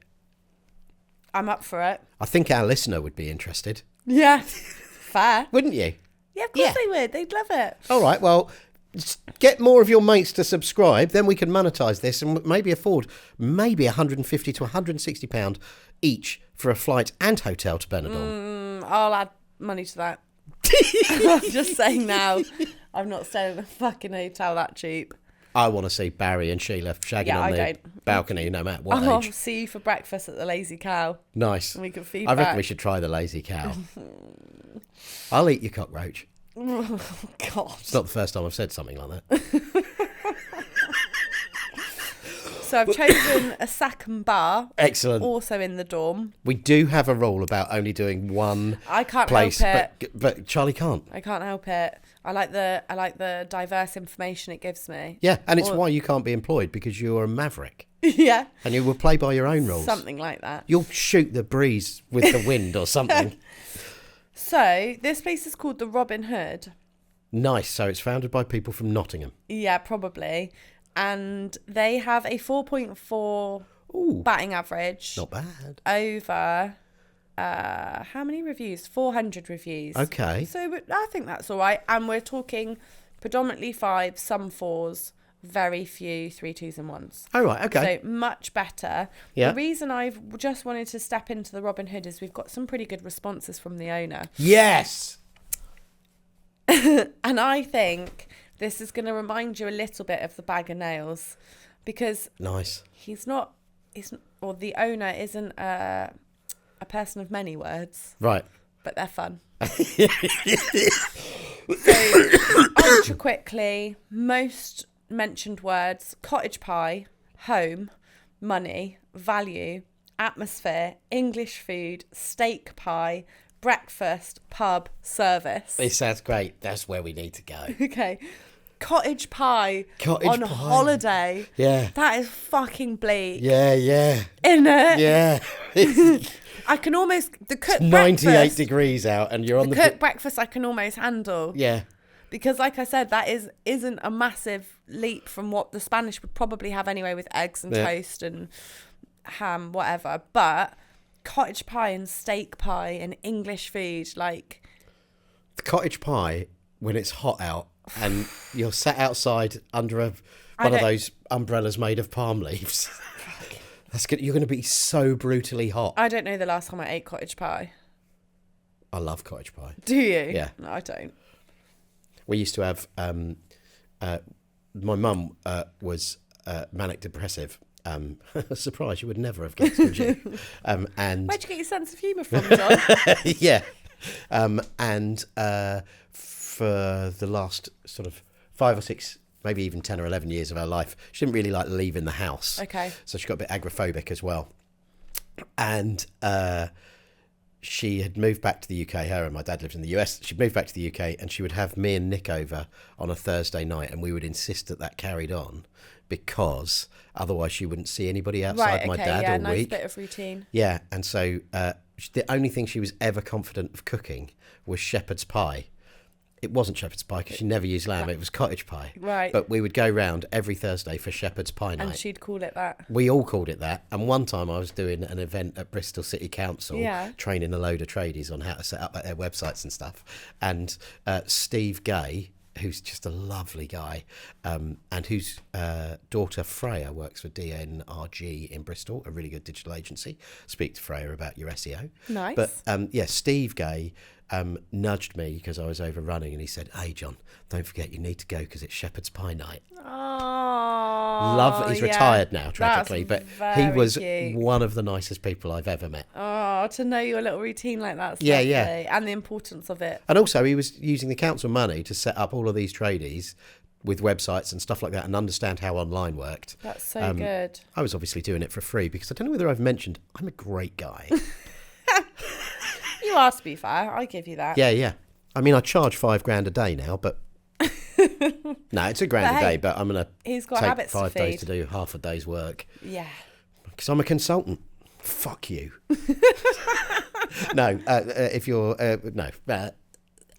I'm up for it. I think our listener would be interested, Yeah. Fair. wouldn't you? Yeah, of course Yeah. they would. They'd love it. All right, well, get more of your mates to subscribe, then we can monetize this and maybe afford maybe £150 to £160 each for a flight and hotel to Benidorm. I'll add money to that. I'm just saying now. I'm not staying in a fucking hotel that cheap. I want to see Barry and Sheila shagging Yeah, on I the don't. balcony no matter what I'll age. see you for breakfast at the Lazy Cow. Nice. And we can feed I reckon back. we should try the lazy cow. I'll eat your cockroach. God. It's not the first time I've said something like that. So I've chosen a second bar, Excellent. also in the dorm. We do have a rule about only doing one I can't place, help it. but Charlie can't. I can't help it. I like the diverse information it gives me. Yeah, and it's Or- why you can't be employed because you're a maverick Yeah. and you will play by your own rules. Something like that. You'll shoot the breeze with the wind or something. So this place is called the Robin Hood. Nice. So it's founded by people from Nottingham. Yeah, probably. And they have a 4.4 Ooh, batting average not bad. over how many reviews? 400 reviews. Okay. So I think that's all right. And we're talking predominantly 5, some 4s, very few 3 2s and 1s. All right. Okay. So much better. Yeah. The reason I've just wanted to step into the Robin Hood is we've got some pretty good responses from the owner. Yes. And I think this is going to remind you a little bit of the Bag of Nails because Nice. the owner isn't a person of many words, Right. but they're fun. So, ultra quickly, most mentioned words: cottage pie, home, money, value, atmosphere, English food, steak pie, breakfast, pub, service. It sounds great. That's where we need to go. Okay. Cottage pie Cottage on pie. holiday. Yeah. That is fucking bleak. Yeah. Yeah. Isn't it? Yeah. It's I can almost the cooked 98 breakfast. degrees out and you're on The the... cooked breakfast I can almost handle. Yeah. Because like I said, that isn't a massive leap from what the Spanish would probably have anyway with eggs and Yeah. toast and ham, whatever. But cottage pie and steak pie and English food, like The cottage pie, when it's hot out and you're sat outside under one of don't- those umbrellas made of palm leaves, that's good. You're going to be so brutally hot. I don't know the last time I ate cottage pie. I love cottage pie. Do you? Yeah. No, I don't. We used to have... my mum was manic depressive. Surprise, you would never have guessed, would you? And Where'd you get your sense of humour from, John? yeah. For the last sort of 5 or 6, maybe even 10 or 11 years of her life, she didn't really like leaving the house. Okay. So she got a bit agoraphobic as well. And she had moved back to the UK. Her and my dad lived in the US. She'd moved back to the UK and she would have me and Nick over on a Thursday night and we would insist that carried on because otherwise she wouldn't see anybody outside Right, my okay, dad yeah, all nice week. bit of routine. Yeah, and so the only thing she was ever confident of cooking was shepherd's pie. It wasn't shepherd's pie because she never used lamb, it was cottage pie. Right. But we would go round every Thursday for shepherd's pie night. And she'd call it that. We all called it that. And one time I was doing an event at Bristol City Council, Yeah. training a load of tradies on how to set up their websites and stuff. And Steve Gay, who's just a lovely guy, and whose daughter Freya works for DNRG in Bristol, a really good digital agency. Speak to Freya about your SEO. Nice. But yeah, Steve Gay nudged me because I was overrunning and he said, "Hey John, don't forget you need to go because it's shepherd's pie night." Oh, He's retired now, tragically, but he very was cute. one of the nicest people I've ever met. Oh, Oh, to know your little routine like that's Yeah, lovely. yeah. And the importance of it. And also, he was using the council money to set up all of these tradies with websites and stuff like that and understand how online worked. That's so good. I was obviously doing it for free because I don't know whether I've mentioned I'm a great guy. You are, to be fair. I give you that. Yeah, yeah. I mean, I charge $5,000 a day now, but no, it's $1,000 But a hey, day. But I'm going to he's got take habits to 5 days feed. to do half a day's work Yeah. because I'm a consultant. Fuck you. No, if you're no, Do you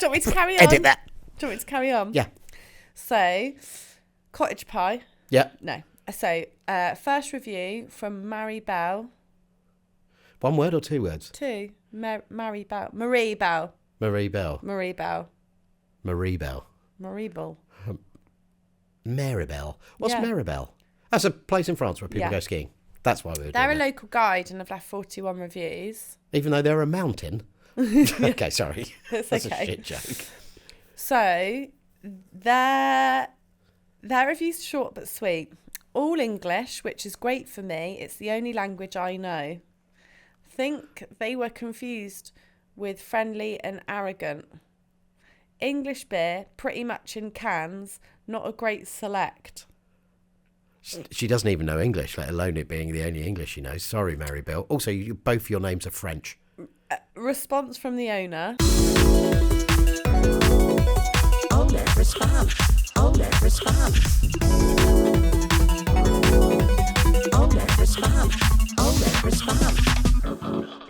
want me to carry on? edit that. Do you want me to carry on? Yeah, So, cottage pie. yeah. No. So, first review from Mary Bell. 1 word or 2 words? 2. Mary Bell. Marie Bell. Marie Bell. Marie Bell. Marie Bell. Marie Bell. Maribel. What's Yeah. Maribel? That's a place in France where people Yeah. go skiing. That's why we were They're a doing that. local guide and have left 41 reviews. Even though they're a mountain. Okay, sorry. It's That's okay. a shit joke. So, their review's short but sweet. All English, which is great for me. It's the only language I know. Think they were confused with friendly and arrogant. English beer, pretty much in cans, not a great select. She doesn't even know English, let alone it being the only English she knows. Sorry, Maribel. Also, both your names are French. Response from the owner.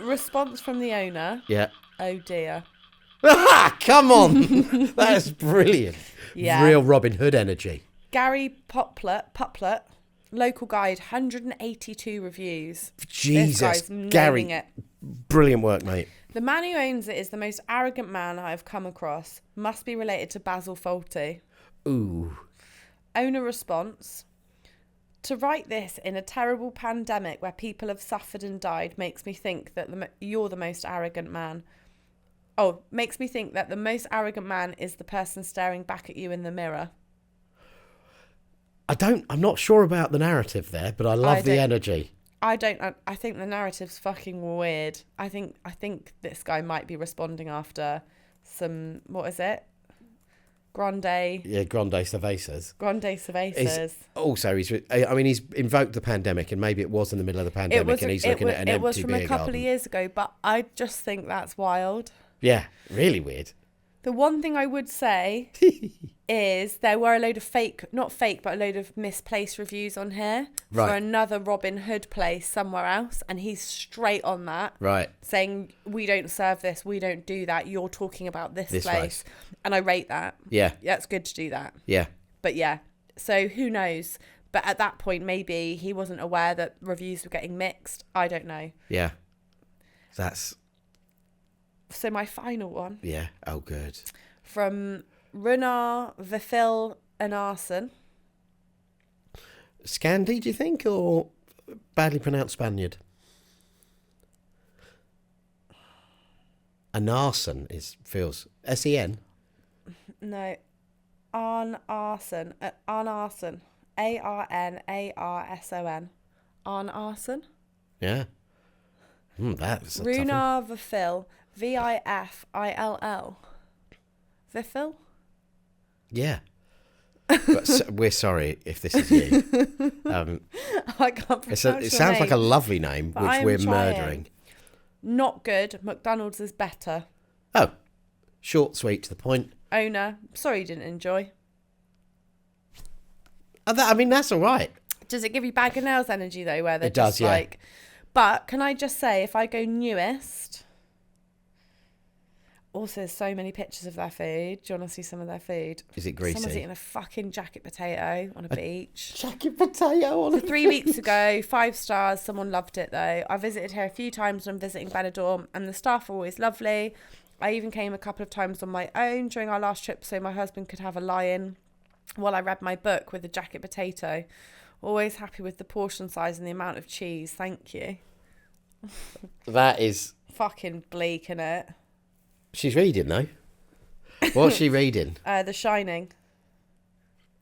Response from the owner. Yeah. Oh dear. Come on. That's brilliant. Yeah. Real Robin Hood energy. Gary Poplet, local guide, 182 reviews. This Jesus. guy's nailing Gary, it. brilliant work, mate. The man who owns it is the most arrogant man I have come across. Must be related to Basil Fawlty. Ooh. Owner response. To write this in a terrible pandemic where people have suffered and died makes me think that you're the most arrogant man. Oh, makes me think that the most arrogant man is the person staring back at you in the mirror. I'm not sure about the narrative there, but I love the energy. I think the narrative's fucking weird. I think this guy might be responding after some, what is it? Grande Cervezas. He's He's invoked the pandemic, and maybe it was in the middle of the pandemic, and he's looking at an empty It was from beer a couple garden. of years ago, but I just think that's wild. Yeah, really weird. The one thing I would say is there were a load of a load of misplaced reviews on here for Right. another Robin Hood place somewhere else, and he's straight on that. Right. Saying, we don't serve this, we don't do that, you're talking about this This place. And I rate that. Yeah. Yeah, it's good to do that. Yeah. But yeah, so who knows? But at that point, maybe he wasn't aware that reviews were getting mixed. I don't know. Yeah. That's... So my final one Yeah. Oh, good. from Runar Vifil and Arson. Scandi, do you think, or badly pronounced Spaniard? An arson feels S-E-N. No, Arn Arson. Arn Arson. Arnarson. Arn Arson. Yeah. That's a tough one. Runar Vifil. Vifill. Vifil? Yeah. But we're sorry if this is you. I can't pronounce your It sounds like a name. lovely name, But which I am we're trying. murdering. Not good. McDonald's is better. Oh, short, sweet, to the point. Owner. Sorry you didn't enjoy. That's all right. Does it give you bag of nails energy though, where they're It does, just yeah. like... But can I just say, if I go newest... Also, there's so many pictures of their food. Do you want to see some of their food? Is it greasy? Someone's eating a fucking jacket potato on a beach. Jacket potato on So 3 weeks ago, 5 stars. Someone loved it though. I visited here a few times when I'm visiting Benidorm, and the staff are always lovely. I even came a couple of times on my own during our last trip so my husband could have a lie-in while I read my book with a jacket potato. Always happy with the portion size and the amount of cheese. Thank you. That is... Fucking bleak, innit? She's reading, though. What's she reading? The Shining.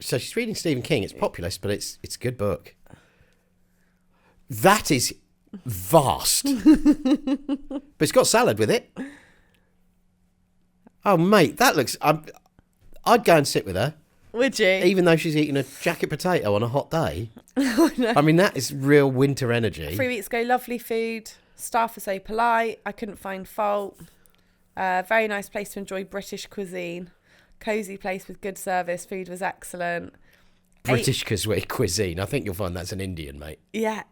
So she's reading Stephen King. It's populist, but it's a good book. That is vast. But it's got salad with it. Oh, mate, that looks... I'd go and sit with her, Would you? even though she's eating a jacket potato on a hot day. I mean, that is real winter energy. 3 weeks ago, lovely food. Staff were so polite. I couldn't find fault. Very nice place to enjoy British cuisine. Cosy place with good service. Food was excellent. British cuisine. I think you'll find that's an Indian, mate. Yeah.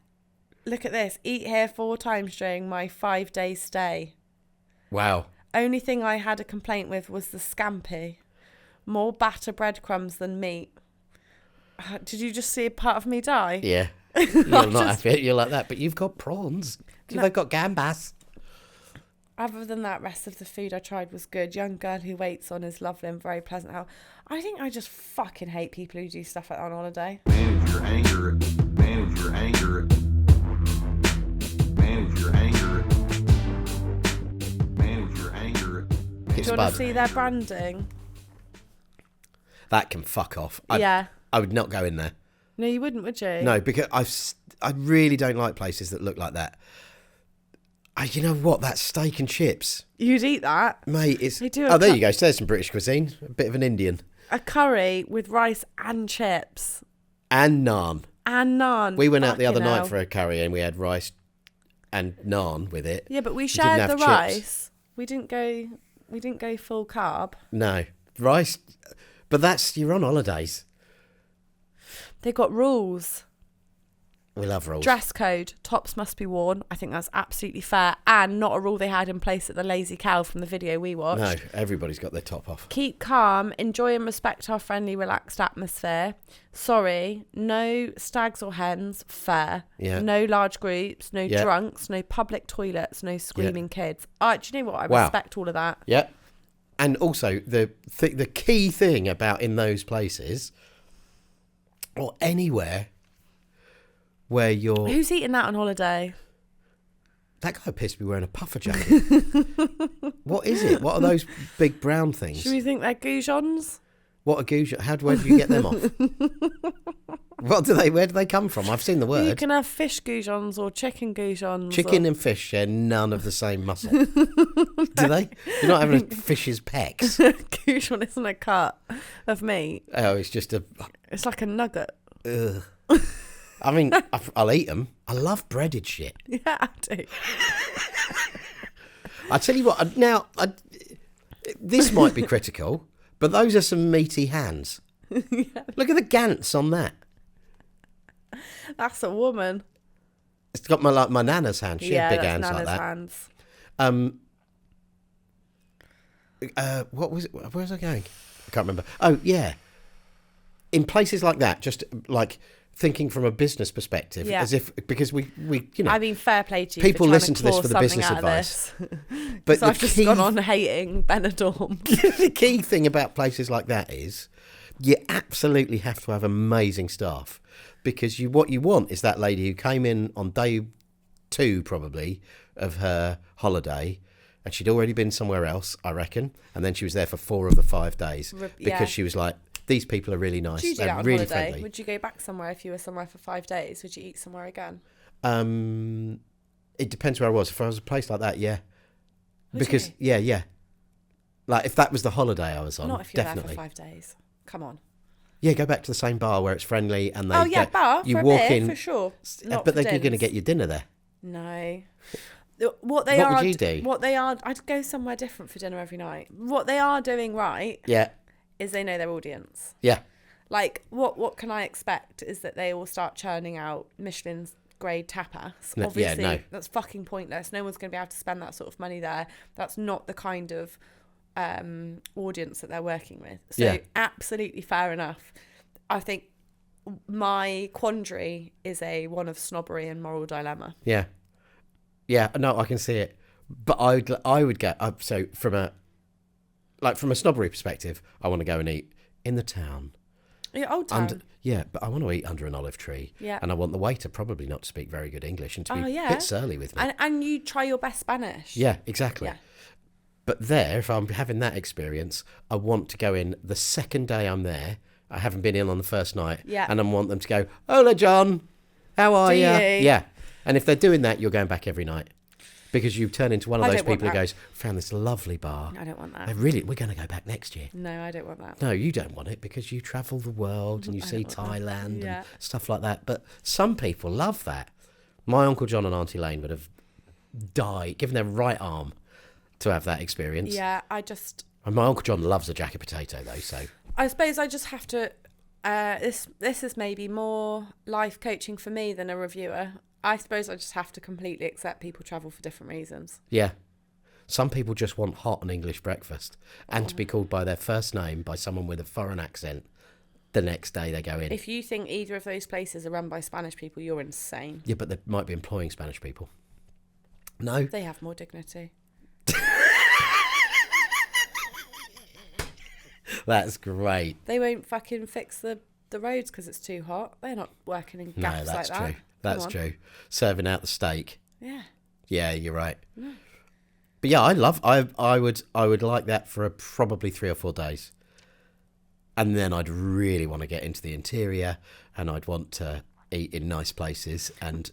Look at this. Eat here 4 times during my 5-day stay. Wow. Only thing I had a complaint with was the scampi. More batter breadcrumbs than meat. Did you just see a part of me die? Yeah. You're not happy. You're like that, but you've got prawns. They've got gambas. Other than that, rest of the food I tried was good. Young girl who waits on is lovely and very pleasant. I think I just fucking hate people who do stuff like that on holiday. Manage your anger. Manage your anger. Manage your anger. Manage your anger. Do you want to see their branding? That can fuck off. Yeah. I would not go in there. No, you wouldn't, would you? No, because I really don't like places that look like that. You know what? That steak and chips, You'd eat that. mate. It's They do oh, there you go. So there's some British cuisine. A bit of an Indian A curry with rice and chips and naan. and naan. We went out the other Fucking night hell. for a curry and we had rice and naan with it. Yeah, but we didn't shared have the chips. rice. We didn't go full carb. No rice, but you're on holidays. They got rules. We love rolls. Dress code, tops must be worn. I think that's absolutely fair, and not a rule they had in place at the Lazy Cow from the video we watched. No, everybody's got their top off. Keep calm, enjoy and respect our friendly, relaxed atmosphere. Sorry, no stags or hens, fair. Yeah. No large groups, no Yeah. drunks, no public toilets, no screaming kids. Do you know what? I Wow. respect all of that. Yeah, and also the key thing about in those places or anywhere where you're... Who's eating that on holiday? That guy appears to be wearing a puffer jacket. What is it? What are those big brown things? Should we think they're goujons? What are goujons? Where do you get them off? Where do they come from? I've seen the word. You can have fish goujons or chicken goujons. Chicken and fish share none of the same muscle. Do they? You're not having a fish's pecs. Goujon isn't a cut of meat. Oh, it's just a... It's like a nugget. Ugh. I mean, I'll eat them. I love breaded shit. Yeah, I do. I tell you what, this might be critical, but those are some meaty hands. Look at the gants on that. That's a woman. It's got my nana's hand. She had big hands Nana's like that. Hands. What was it? Where was I going? I can't remember. Oh, yeah. In places like that, just like thinking from a business perspective, Yeah. as if, because we you know, I mean, fair play to you. people for trying listen to this claw for the something business out of advice. this. but So I've just gone on hating Benidorm. the key thing about places like that is you absolutely have to have amazing staff, because what you want is that lady who came in on day 2 probably of her holiday, and she'd already been somewhere else, I reckon, and then she was there for 4 of the 5 days because Yeah. she was like, these people are really nice. Would you do They're that on really holiday? friendly. Would you go back somewhere if you were somewhere for 5 days? Would you eat somewhere again? It depends where I was. If I was a place like that, yeah. Would Because you? yeah. Like if that was the holiday I was on, Not if you're definitely. there for 5 days. Come on. Yeah, go back to the same bar where it's friendly and they Oh yeah, bar you for a walk beer, in for sure. Not but for then you're going to dins. get your dinner there. No. What they What are, would you do? What they are, I'd go somewhere different for dinner every night. What they are doing right Yeah. is they know their audience. Yeah. Like, what can I expect is that they will start churning out Michelin's grade tapas. No, yeah, Obviously, no. that's fucking pointless. No one's going to be able to spend that sort of money there. That's not the kind of audience that they're working with. So Yeah. absolutely fair enough. I think my quandary is one of snobbery and moral dilemma. Yeah. Yeah, no, I can see it. But I would get so from a snobbery perspective, I want to go and eat in the town. Yeah, Old Town. But I want to eat under an olive tree. Yeah. And I want the waiter probably not to speak very good English and to be a bit surly with me. And you try your best Spanish. Yeah, exactly. Yeah. But there, if I'm having that experience, I want to go in the second day I'm there. I haven't been in on the first night. Yeah. And I want them to go, "Hola, John. How are Do you?" you? Yeah. And if they're doing that, you're going back every night. Because you turn into one of I those don't want people who that. goes, found this lovely bar. I don't want that. We're going to go back next year. No, I don't want that. No, you don't want it because you travel the world and you I see don't want that. Thailand Yeah. and stuff like that. But some people love that. My Uncle John and Auntie Lane would have died, given their right arm to have that experience. Yeah, And my Uncle John loves a jacket potato though, so I suppose I just have to. This is maybe more life coaching for me than a reviewer. I suppose I just have to completely accept people travel for different reasons. yeah. Some people just want hot and English breakfast and to be called by their first name by someone with a foreign accent the next day they go in. If you think either of those places are run by Spanish people, you're insane. Yeah, but they might be employing Spanish people. No. They have more dignity. That's great. They won't fucking fix the roads because it's too hot. They're not working in gaps No, that's like that. true. That's Come on. true. Serving out the steak. Yeah. Yeah, you're right. But yeah, I would like that for probably 3 or 4 days. And then I'd really want to get into the interior and I'd want to eat in nice places and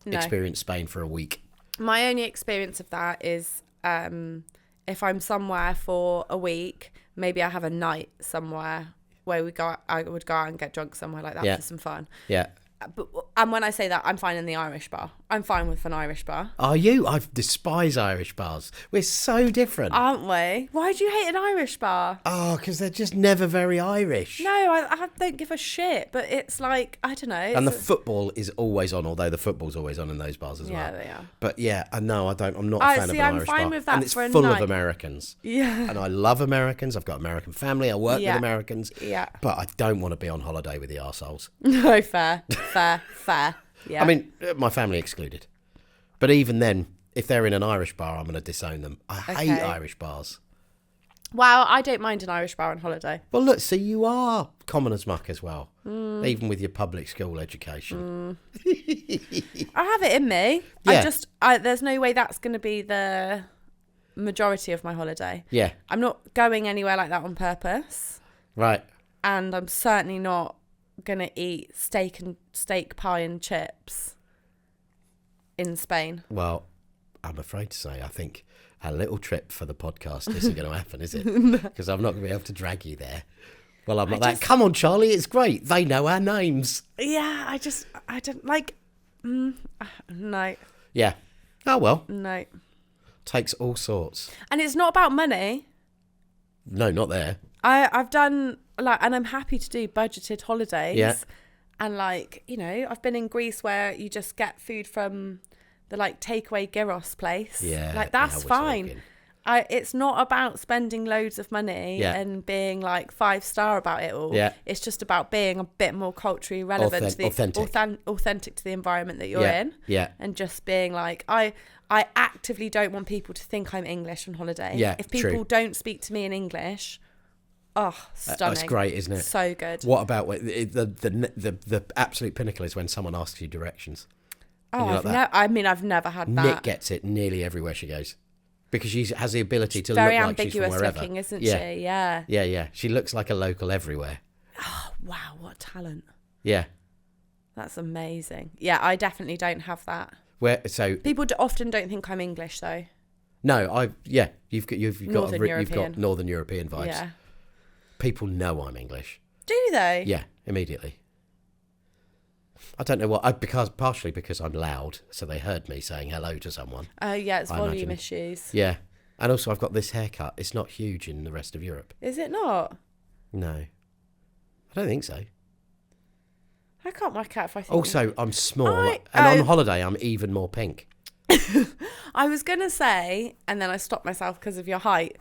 experience Spain for a week. My only experience of that is if I'm somewhere for a week, maybe I have a night somewhere where I would go out and get drunk somewhere like that for some fun. Yeah. And when I say that, I'm fine in the Irish bar. I'm fine with an Irish bar. Are you? I despise Irish bars. We're so different. Aren't we? Why do you hate an Irish bar? Oh, because they're just never very Irish. No, I don't give a shit, but it's like, I don't know. And the football is always on, although the football's always on in those bars as well. Yeah, they are. But yeah, no, I don't. I'm not a fan of an I'm Irish fine bar. with that and it's for a full night. of Americans. Yeah. And I love Americans. I've got an American family. I work with Americans. Yeah. But I don't want to be on holiday with the arseholes. No, fair. Yeah. I mean, my family excluded. But even then, if they're in an Irish bar, I'm going to disown them. I hate Irish bars. Well, I don't mind an Irish bar on holiday. Well, look, see, you are common as muck as well, even with your public school education. I have it in me. Yeah. There's no way that's going to be the majority of my holiday. Yeah, I'm not going anywhere like that on purpose. right. And I'm certainly not going to eat steak pie and chips in Spain. Well, I'm afraid to say, I think a little trip for the podcast isn't going to happen, is it? Because I'm not going to be able to drag you there. Well, I'm not that. Come on, Charlie, it's great. They know our names. Yeah, I don't like. No, Yeah. Oh, well, no. takes all sorts. And it's not about money. No, not there. I've done and I'm happy to do budgeted holidays. Yeah. And I've been in Greece where you just get food from the takeaway gyros place. Yeah. That's we're fine. talking. It's not about spending loads of money and being 5-star about it all. Yeah. It's just about being a bit more culturally relevant authentic to the environment that you're in. Yeah. And just being I actively don't want people to think I'm English on holiday. Yeah, if people true. don't speak to me in English, stunning. That's great, isn't it? So good. What about the absolute pinnacle is when someone asks you directions? And you're like that. I've never had that. Nick gets it nearly everywhere she goes. Because she has the ability to Very look like she's from ambiguous wherever. looking, isn't Yeah. she? Yeah. Yeah, yeah. She looks like a local everywhere. Oh, wow, what talent. Yeah. That's amazing. Yeah, I definitely don't have that. So People often don't think I'm English though. no, you've got Northern European vibes. Yeah. People know I'm English. Do they? Yeah, immediately. I don't know what partially because I'm loud, so they heard me saying hello to someone. Oh, yeah, it's I volume imagine. issues. Yeah. And also I've got this haircut. It's not huge in the rest of Europe. Is it not? No. I don't think so. I can't work out if I think. Also, I'm small. I- and on holiday, I'm even more pink. I was going to say, and then I stopped myself because of your height.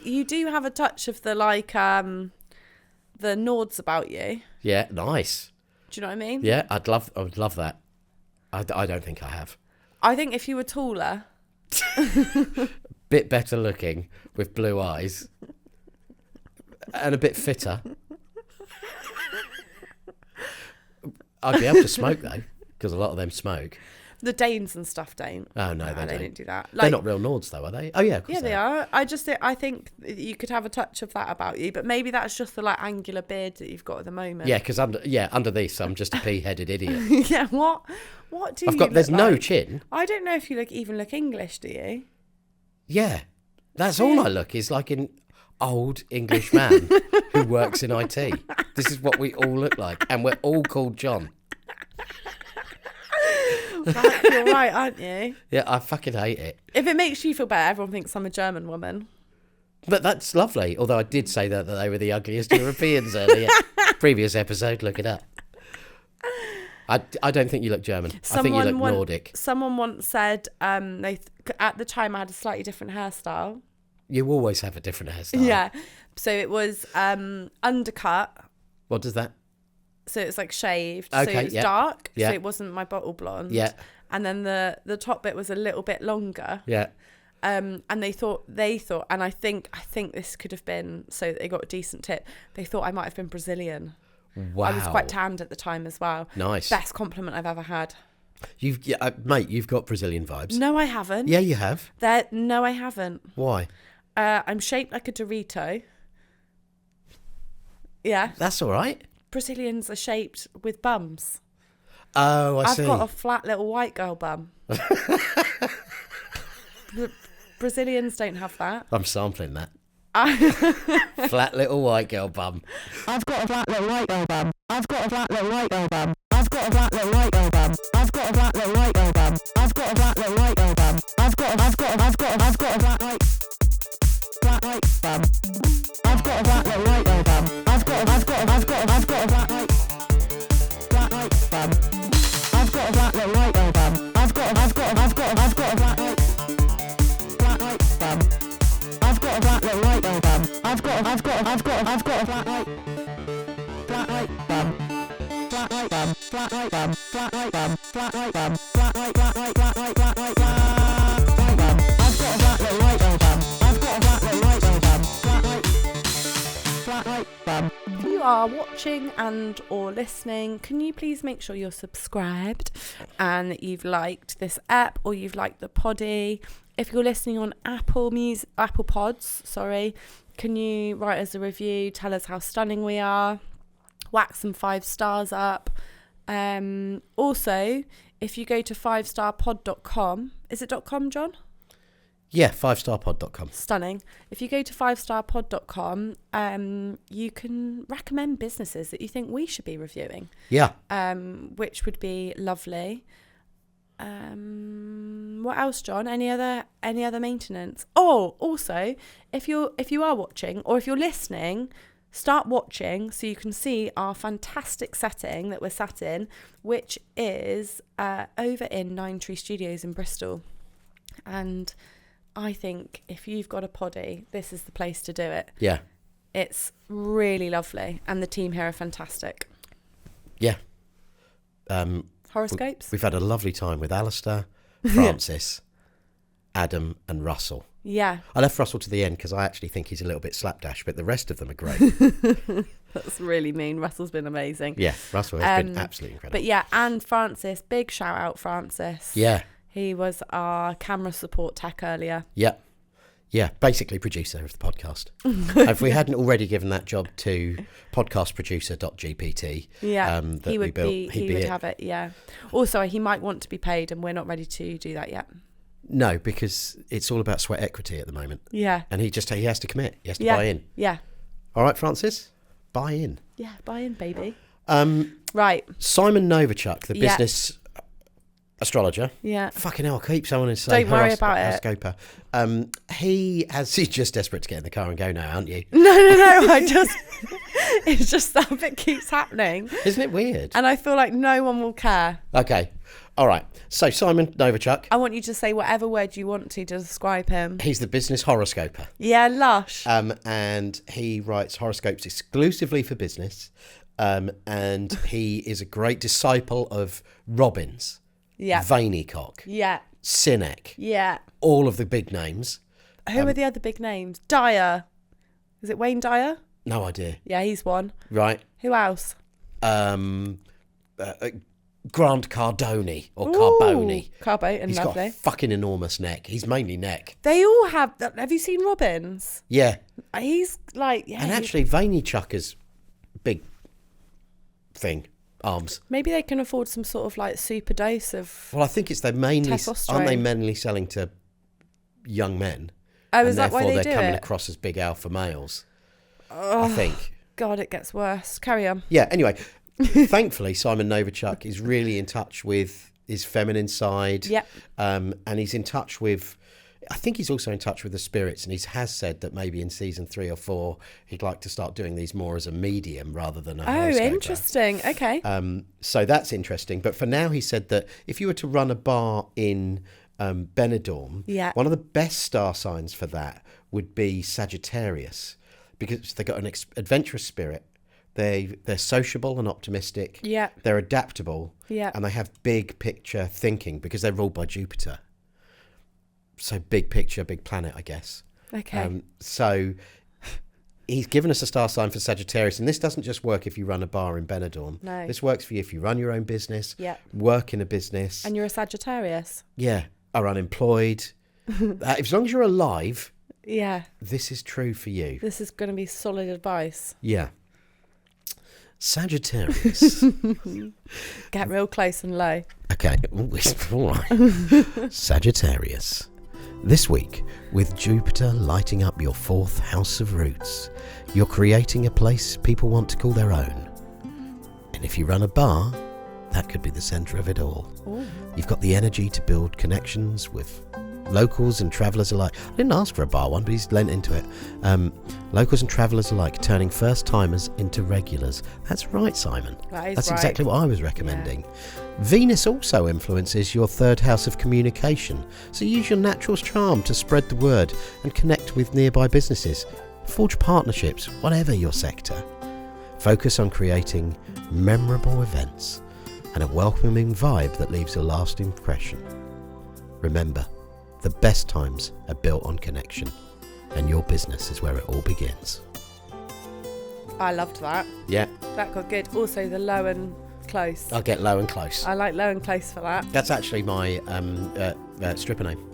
You do have a touch of the the Nords about you. Yeah, nice. Do you know what I mean? Yeah, I would love that. I don't think I have. I think if you were taller, Bit better looking with blue eyes and a bit fitter. I'd be able to smoke though, because a lot of them smoke. The Danes and stuff don't. Oh, no, they they don't. don't do that. They're not real Nords, though, are they? Oh, yeah, of course Yeah, they are. I think you could have a touch of that about you, but maybe that's just the like angular beard that you've got at the moment. Yeah, because under this, I'm just a pea-headed idiot. Yeah, what do you There's look no like? chin. I don't know if you even look English, do you? Yeah, that's all I look is like an old English man who works in IT. This is what we all look like, and we're all called John. Right, you're right, aren't you? Yeah, I fucking hate it. If it makes you feel better, everyone thinks I'm a German woman. But that's lovely. Although I did say that they were the ugliest Europeans earlier. Previous episode, look it up. I don't think you look German. I think you look Nordic. Someone once said at the time I had a slightly different hairstyle. You always have a different hairstyle. Yeah. So it was undercut. What does that? So it's like shaved. Okay, so it was yeah. dark. Yeah. So it wasn't my bottle blonde. Yeah. And then the top bit was a little bit longer. Yeah. And they thought, and I think this could have been, so they got a decent tip. They thought I might have been Brazilian. Wow. I was quite tanned at the time as well. Nice. Best compliment I've ever had. Mate, you've got Brazilian vibes. No, I haven't. Yeah, you have. No, I haven't. Why? I'm shaped like a Dorito. Yeah. That's all right. Brazilians are shaped with bums. Oh, I see. I've got a flat little white girl bum. Brazilians don't have that. I'm sampling that. Flat little white girl bum. I've got a flat little white girl bum. I've got a flat little white girl bum. I've got a flat little white girl bum. I've got a flat little white girl bum. I've got a flat little white girl bum. I've got a flat white bum. I've got a flat little white girl bum. I've got a flat white bum. I've got a flat little white girl bum. I've got a flat white bum. I've got a flat little white girl bum. I've got a flat white bum. Flat white bum. Flat white bum. Flat white bum. Flat white bum. Flat white bum. Flat white bum. I've got a flat little white girl bum. I've got a flat little white girl bum. Flat white bum. If you are watching and or listening, can you please make sure you're subscribed and that you've liked this app or you've liked the poddy? If you're listening on Apple Pods, can you write us a review, tell us how stunning we are, whack some 5 stars up. Also, if you go to 5starpod.com, is it .com, John? Yeah, 5starpod.com. Stunning. If you go to 5starpod.com, you can recommend businesses that you think we should be reviewing. Yeah. Which would be lovely. What else, John? Any other maintenance? Oh, also, if you are watching or if you're listening, start watching so you can see our fantastic setting that we're sat in, which is over in Nine Tree Studios in Bristol. And I think if you've got a poddy, this is the place to do it. Yeah. It's really lovely, and the team here are fantastic. Yeah. Horoscopes? We've had a lovely time with Alistair, Francis, Adam and Russell. Yeah. I left Russell to the end because I actually think he's a little bit slapdash, but the rest of them are great. That's really mean. Russell's been amazing. Yeah, Russell has been absolutely incredible. But yeah, and Francis, big shout out Francis. Yeah. He was our camera support tech earlier. Yeah. Yeah, basically producer of the podcast. If we hadn't already given that job to podcastproducer.gpt, Yeah, that he we would built, he would have it. Yeah. Also, he might want to be paid, and we're not ready to do that yet. No, because it's all about sweat equity at the moment. Yeah. And he has to commit. He has to Yeah. buy in. Yeah. All right, Francis, buy in. Yeah, buy in, baby. Right. Simon Novichuk, the Yeah. business astrologer. Yeah. Fucking hell, I keep someone and say Don't worry about it. horoscoper. He's just desperate to get in the car and go now, aren't you? No. It's just that bit keeps happening. Isn't it weird? And I feel like no one will care. Okay. All right. So Simon Novichuk, I want you to say whatever word you want to describe him. he's the business horoscoper. Yeah, lush. And he writes horoscopes exclusively for business. And he is a great disciple of Robbins, Yeah. Vaynerchuk, Yeah. Sinek, Yeah. all of the big names. Who are the other big names? Dyer. Is it Wayne Dyer? No idea. Yeah, he's one. Right. Who else? Grant Cardone or Ooh, Carbone. Carbone, He's lovely. got a fucking enormous neck. He's mainly neck. They all have. Have you seen Robbins? Yeah. He's like, yeah. And actually, Veiny Chucker's big thing, arms. Maybe they can afford some sort of like super dose of. Well, I think it's they're mainly, Testosterone. aren't they mainly selling to young men? Oh, And is that why therefore they they're do coming it? across as big alpha males. I think. God, it gets worse. Carry on. Yeah, anyway, thankfully, Simon Novichuk is really in touch with his feminine side. Yep. And he's in touch with, I think he's also in touch with the spirits, and he has said that maybe in season 3 or 4, he'd like to start doing these more as a medium rather than a Oh, horoscoper. interesting. Okay. So that's interesting. But for now, he said that if you were to run a bar in Benidorm, Yeah. one of the best star signs for that would be Sagittarius, because they've got an adventurous spirit. They're sociable and optimistic. Yeah. They're adaptable. Yeah. And they have big picture thinking because they're ruled by Jupiter. So big picture, big planet, I guess. Okay. So he's given us a star sign for Sagittarius, and this doesn't just work if you run a bar in Benidorm. No. This works for you if you run your own business, Yeah. work in a business, And you're a Sagittarius. yeah, are unemployed. As long as you're alive, Yeah. this is true for you. This is going to be solid advice. Yeah. Sagittarius. Get real close and low. Okay, all right. Sagittarius. This week, with Jupiter lighting up your 4th house of roots, you're creating a place people want to call their own. And if you run a bar, that could be the centre of it all. Ooh. You've got the energy to build connections with locals and travellers alike. I didn't ask for a bar one, but he's lent into it. Locals and travellers alike, turning first-timers into regulars. That's right, Simon. That is That's right. exactly what I was recommending. Venus also influences your 3rd house of communication, so use your natural charm to spread the word and connect with nearby businesses. Forge partnerships, whatever your sector. Focus on creating memorable events and a welcoming vibe that leaves a lasting impression. Remember, the best times are built on connection, and your business is where it all begins. I loved that. Yeah, That got good. Also, the low and close. I'll get low and close. I like low and close for that. That's actually my stripper name,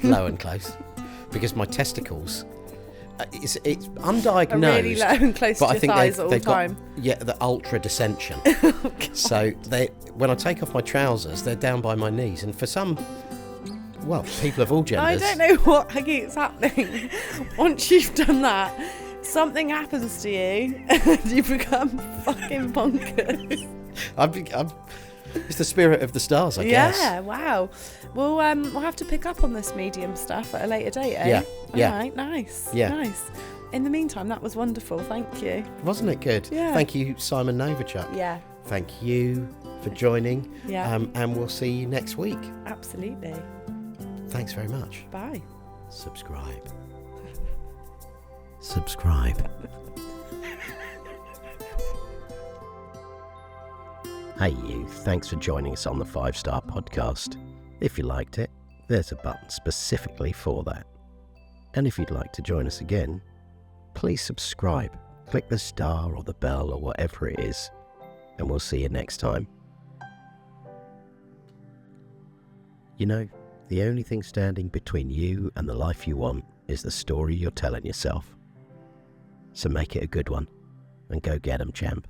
low and close, because my testicles, it's undiagnosed. Are really low and close but to I your think thighs all the they've got time. the ultra descension. Oh, So when I take off my trousers, they're down by my knees, and for some, well, people of all genders, I don't know what keeps happening. Once you've done that, something happens to you and you become fucking bonkers. it's the spirit of the stars, I guess. Yeah, wow. Well, we'll have to pick up on this medium stuff at a later date, eh? Yeah, yeah. All right, nice. Yeah. Nice. In the meantime, that was wonderful. Thank you. Wasn't it good? Yeah. Thank you, Simon Novichuk. Yeah, Thank you for joining. Yeah. And we'll see you next week. absolutely. Thanks very much. Bye. Subscribe. Subscribe. Hey you, thanks for joining us on the 5-Star Podcast. If you liked it, there's a button specifically for that. And if you'd like to join us again, please subscribe. Click the star or the bell or whatever it is, and we'll see you next time. You know, the only thing standing between you and the life you want is the story you're telling yourself. So make it a good one, and go get 'em, champ.